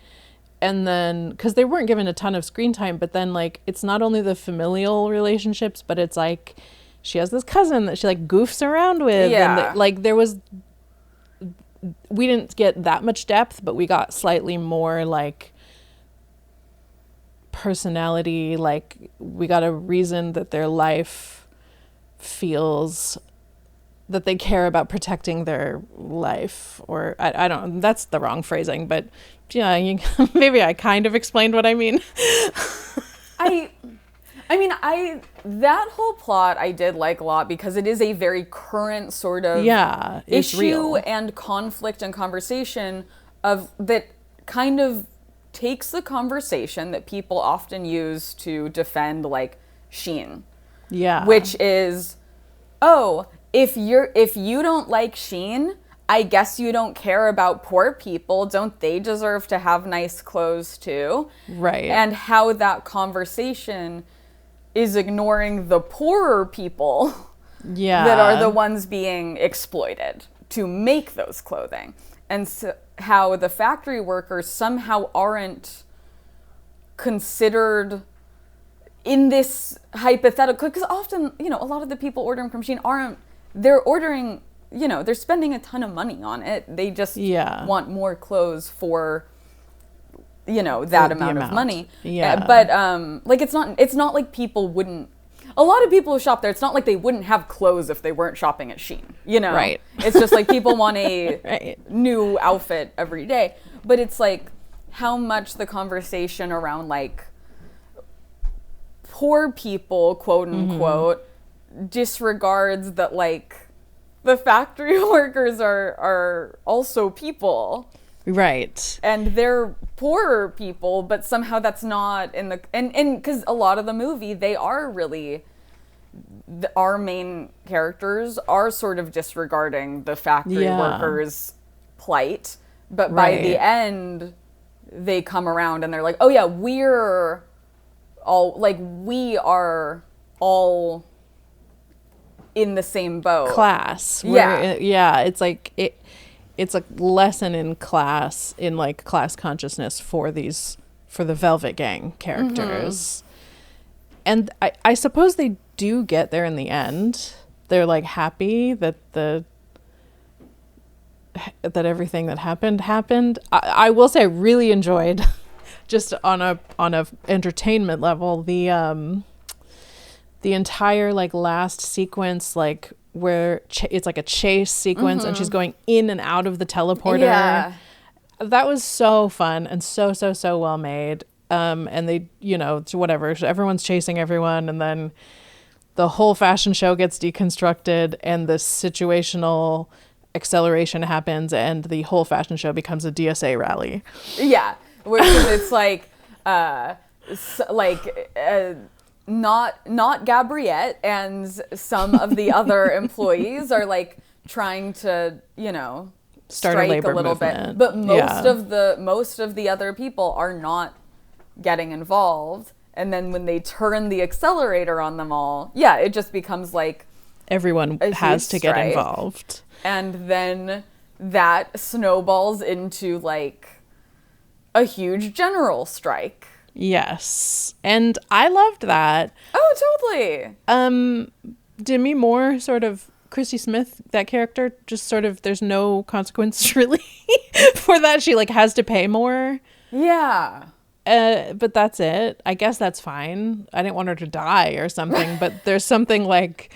And then, because they weren't given a ton of screen time, but then like it's not only the familial relationships, but it's like she has this cousin that she like goofs around with. Yeah. And like we didn't get that much depth, but we got slightly more like personality. Like we got a reason that their life feels that they care about protecting their life, or I don't, that's the wrong phrasing, but yeah, maybe I kind of explained what I mean. That whole plot I did like a lot because it is a very current sort of it's issue real. and conflict and conversation of that kind of takes the conversation that people often use to defend like Sheen. Yeah. Which is, oh, if you don't like Sheen, I guess you don't care about poor people. Don't they deserve to have nice clothes too? Right. And how that conversation is ignoring the poorer people that are the ones being exploited to make those clothing. And so how the factory workers somehow aren't considered in this hypothetical, because often, a lot of the people ordering from Shein they're ordering, they're spending a ton of money on it. They just want more clothes for, that amount of money. Yeah. But like it's not like people wouldn't, a lot of people who shop there, it's not like they wouldn't have clothes if they weren't shopping at Shein, Right. It's just like people want a right. new outfit every day. But it's like how much the conversation around like poor people, quote unquote, disregards that like the factory workers are also people. Right. And they're poorer people, but somehow that's not in the... And because a lot of the movie, they are really... Our main characters are sort of disregarding the factory workers' plight. But by the end, they come around and they're like, oh yeah, we are all in the same boat. Class. It's like... It's a lesson in class, in like class consciousness for the Velvet Gang characters. And I suppose they do get there in the end. They're like happy that that everything that happened. I will say I really enjoyed, just on a entertainment level, the entire like last sequence, like where it's like a chase sequence and she's going in and out of the teleporter. Yeah. That was so fun and so well made. And they, whatever, everyone's chasing everyone, and then the whole fashion show gets deconstructed and the situational acceleration happens and the whole fashion show becomes a DSA rally. Yeah. Where it's like, not Gabriette and some of the other employees are like trying to, start strike a labor little movement. bit. But most of the other people are not getting involved. And then when they turn the accelerator on them all, it just becomes like everyone has to get involved. And then that snowballs into like a huge general strike. Yes. And I loved that. Oh, totally. Demi Moore, sort of Chrissy Smith, that character, just sort of, there's no consequence really for that. She like has to pay more. Yeah. But that's it. I guess that's fine. I didn't want her to die or something, but there's something like,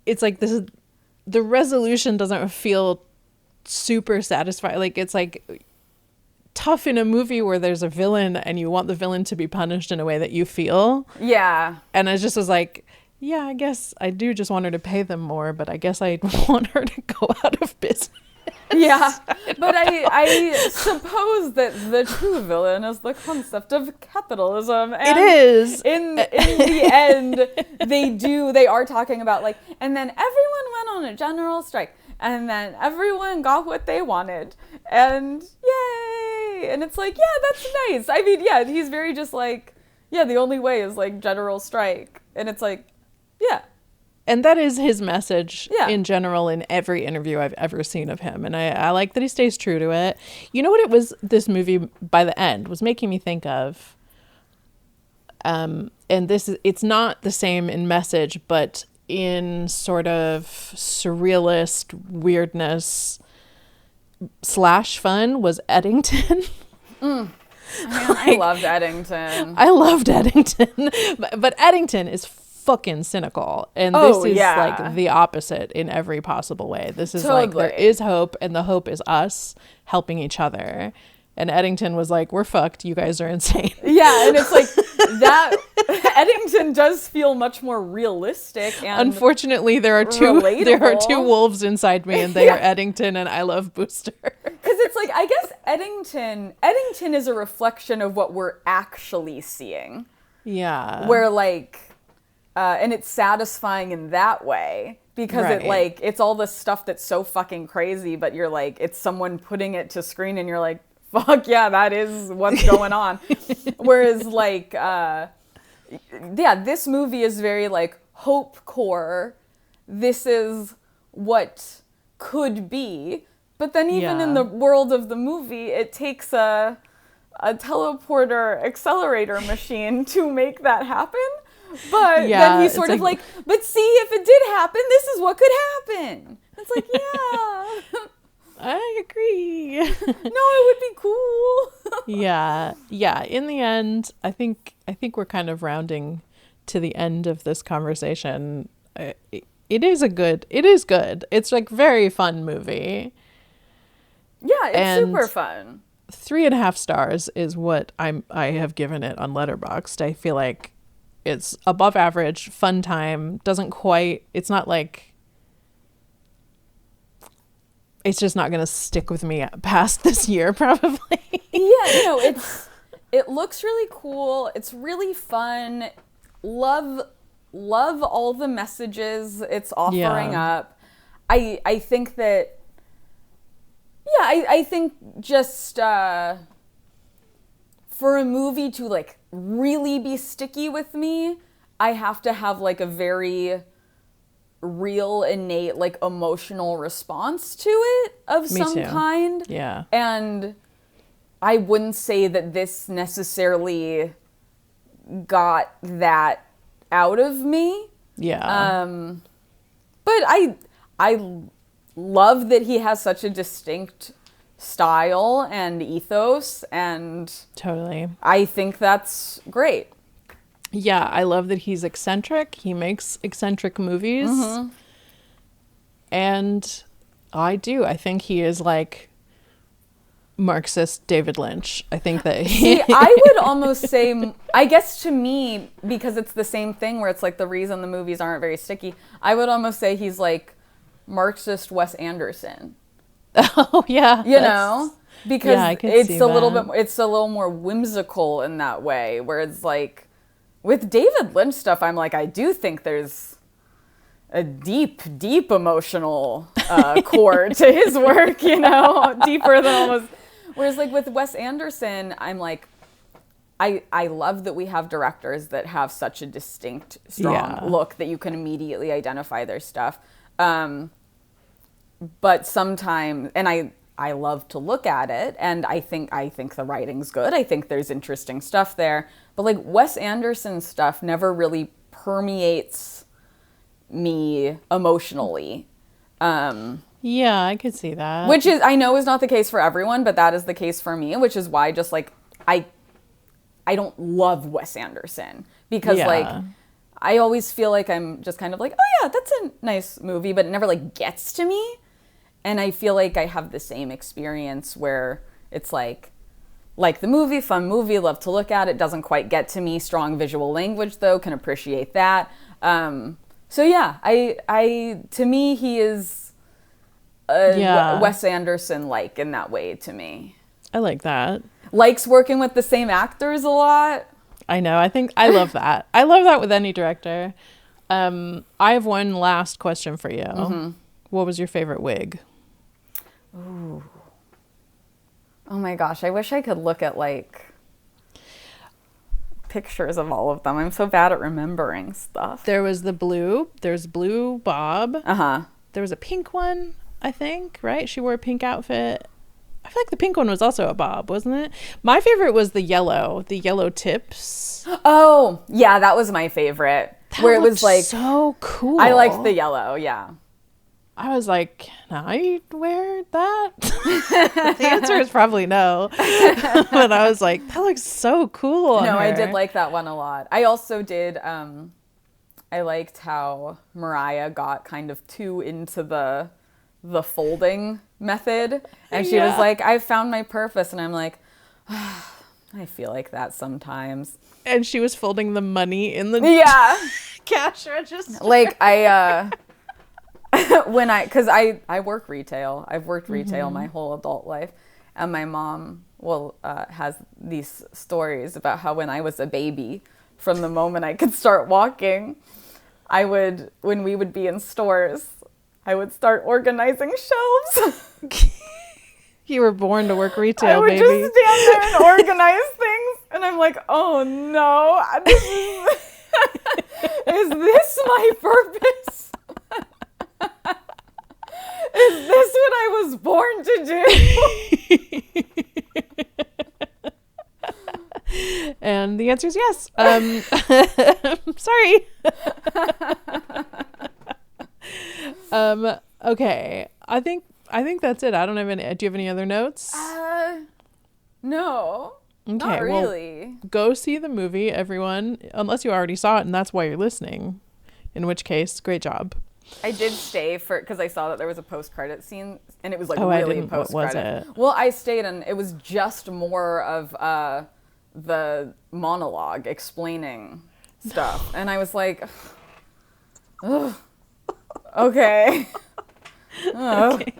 it's like the resolution doesn't feel super satisfying. Like it's like tough in a movie where there's a villain and you want the villain to be punished in a way that you feel. Yeah. And I just was like, yeah, I guess I do just want her to pay them more, but I guess I want her to go out of business. Yeah. But I suppose that the true villain is the concept of capitalism. And it is. In the end, they are talking about like, and then everyone went on a general strike. And then everyone got what they wanted. And yay! And it's like, yeah, that's nice. I mean, yeah, he's very just like, yeah, the only way is like general strike. And it's like, yeah, And that is his message Yeah. in general in every interview I've ever seen of him. And I like that he stays true to it. You know what it was this movie by the end was making me think of? And it's not the same in message, but in sort of surrealist weirdness / fun was Eddington. Man, I loved Eddington. I loved Eddington. But Eddington is fucking cynical, and this is like the opposite in every possible way. This is like there is hope, and the hope is us helping each other. And Eddington was like, we're fucked, you guys are insane. Yeah, and it's like that Eddington does feel much more realistic, and unfortunately there are two wolves inside me, and they are Eddington and I Love Booster. Because it's like, I guess Eddington is a reflection of what we're actually seeing. Yeah. Where like and it's satisfying in that way because it like it's all this stuff that's so fucking crazy, but you're like, it's someone putting it to screen and you're like, fuck yeah, that is what's going on. Whereas like this movie is very like hope core. This is what could be. But then even in the world of the movie, it takes a teleporter accelerator machine to make that happen. But then he's sort of like, but see, if it did happen, this is what could happen. It's like, yeah. I agree. No, it would be cool. Yeah. In the end, I think we're kind of rounding to the end of this conversation. It is good. It's like very fun movie. Yeah, it's super fun. 3.5 stars is what I have given it on Letterboxd. I feel like it's above average, fun time. It's not like, it's just not going to stick with me past this year, probably. Yeah, it looks really cool. It's really fun. Love all the messages it's offering up. I think that, I think just for a movie to like really be sticky with me, I have to have like a very real, innate, like emotional response to it of some kind. Yeah. And I wouldn't say that this necessarily got that out of me. Yeah. But I love that he has such a distinct style and ethos, and totally. I think that's great. Yeah, I love that he's eccentric. He makes eccentric movies. Mm-hmm. And I think he is like Marxist David Lynch. I think that See, I would almost say, I guess to me, because it's the same thing where it's like the reason the movies aren't very sticky, I would almost say he's like Marxist Wes Anderson. Oh yeah. You know? Because it's a little that. bit, it's a little more whimsical in that way, where it's like, with David Lynch stuff, I'm like, I do think there's a deep emotional core to his work, you know, deeper than almost. Whereas like with Wes Anderson, I'm like, I love that we have directors that have such a distinct, strong look that you can immediately identify their stuff. But sometimes, and I love to look at it, and I think the writing's good. I think there's interesting stuff there. But like Wes Anderson's stuff never really permeates me emotionally. Yeah, I could see that. Which is, I know is not the case for everyone, but that is the case for me, which is why just like I don't love Wes Anderson, because like I always feel like I'm just kind of like, oh yeah, that's a nice movie, but it never like gets to me. And I feel like I have the same experience where it's like the movie, fun movie, love to look at it, doesn't quite get to me. Strong visual language though, can appreciate that. So yeah, I to me he is Wes Anderson like in that way to me. I like that. Likes working with the same actors a lot. I know. I think I love that. I love that with any director. I have one last question for you. Mm-hmm. What was your favorite wig? Ooh. Oh my gosh, I wish I could look at like pictures of all of them. I'm so bad at remembering stuff. There's blue Bob. There was a pink one, I think, right? She wore a pink outfit. I feel like the pink one was also a Bob, wasn't it? My favorite was the yellow tips. Oh, yeah, that was my favorite. Where it was like so cool. I liked the yellow, yeah. I was like, can I wear that? The answer is probably no. But I was like, that looks so cool on her. I did like that one a lot. I also did, I liked how Mariah got kind of too into the folding method. And she was like, I found my purpose. And I'm like, I feel like that sometimes. And she was folding the money in the cash register. Like because I work retail. I've worked retail my whole adult life. And my mom has these stories about how when I was a baby, from the moment I could start walking, when we would be in stores, I would start organizing shelves. You were born to work retail, I would baby. just stand there and organize things. And I'm like, oh no, is this my purpose? Is this what I was born to do? And the answer is yes. Sorry. Okay. I think that's it. I don't have any. Do you have any other notes? No. Okay, not really. Well, go see the movie, everyone, unless you already saw it and that's why you're listening. In which case, great job. I did stay because I saw that there was a post-credit scene, and it was like really post-credit. What was it? Well, I stayed, and it was just more of the monologue explaining stuff, and I was like, ugh, okay. Okay.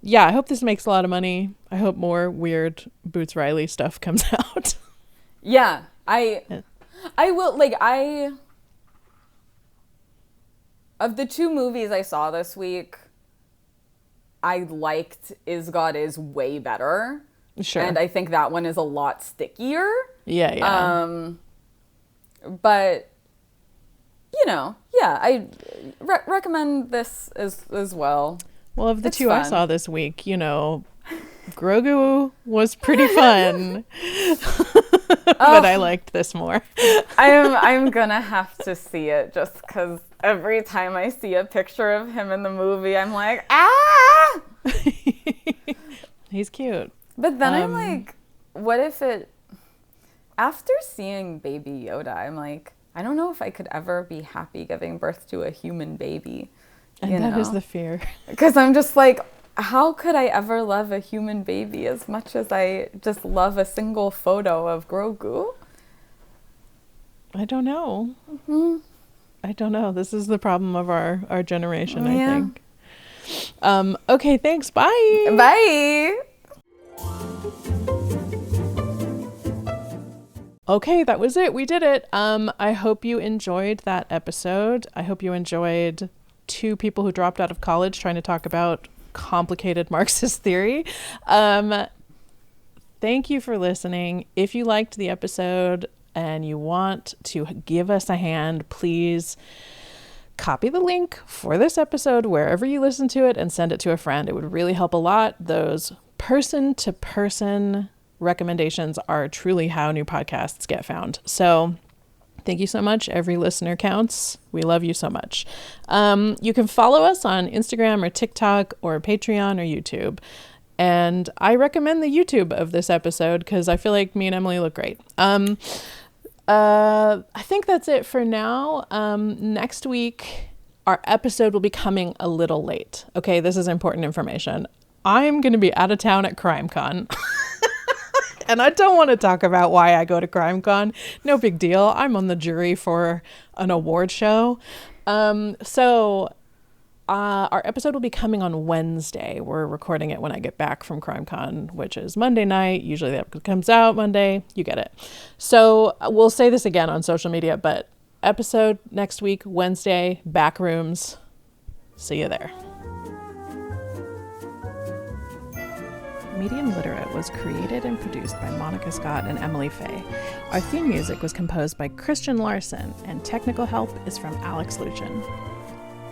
Yeah, I hope this makes a lot of money. I hope more weird Boots Riley stuff comes out. Yeah, I will, like, of the two movies I saw this week, I liked Is God Is way better. Sure. And I think that one is a lot stickier. Yeah. But, I recommend this as well. Well, of the two fun. I saw this week, Grogu was pretty fun. But I liked this more. I'm gonna have to see it just because every time I see a picture of him in the movie, I'm like, ah! He's cute. But then I'm like, what if after seeing Baby Yoda, I'm like, I don't know if I could ever be happy giving birth to a human baby. And that is the fear. Because I'm just like, how could I ever love a human baby as much as I just love a single photo of Grogu? I don't know. Mm-hmm. I don't know. This is the problem of our generation, I think. Okay, thanks. Bye. Bye. Okay, that was it. We did it. I hope you enjoyed that episode. I hope you enjoyed two people who dropped out of college trying to talk about complicated Marxist theory. Thank you for listening. If you liked the episode and you want to give us a hand, please copy the link for this episode wherever you listen to it and send it to a friend. It would really help a lot. Those person-to-person recommendations are truly how new podcasts get found. So thank you so much. Every listener counts. We love you so much. You can follow us on Instagram or TikTok or Patreon or YouTube. And I recommend the YouTube of this episode because I feel like me and Emily look great. I think that's it for now. Next week, our episode will be coming a little late. Okay, this is important information. I'm going to be out of town at CrimeCon. And I don't want to talk about why I go to CrimeCon. No big deal. I'm on the jury for an award show. So our episode will be coming on Wednesday. We're recording it when I get back from CrimeCon, which is Monday night. Usually the episode comes out Monday. You get it. So we'll say this again on social media, but episode next week, Wednesday, Backrooms. See you there. Medium Literate was created and produced by Monica Scott and Emily Faye. Our theme music was composed by Christian Larson, and technical help is from Alex Luchin.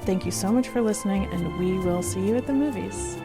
Thank you so much for listening, and we will see you at the movies.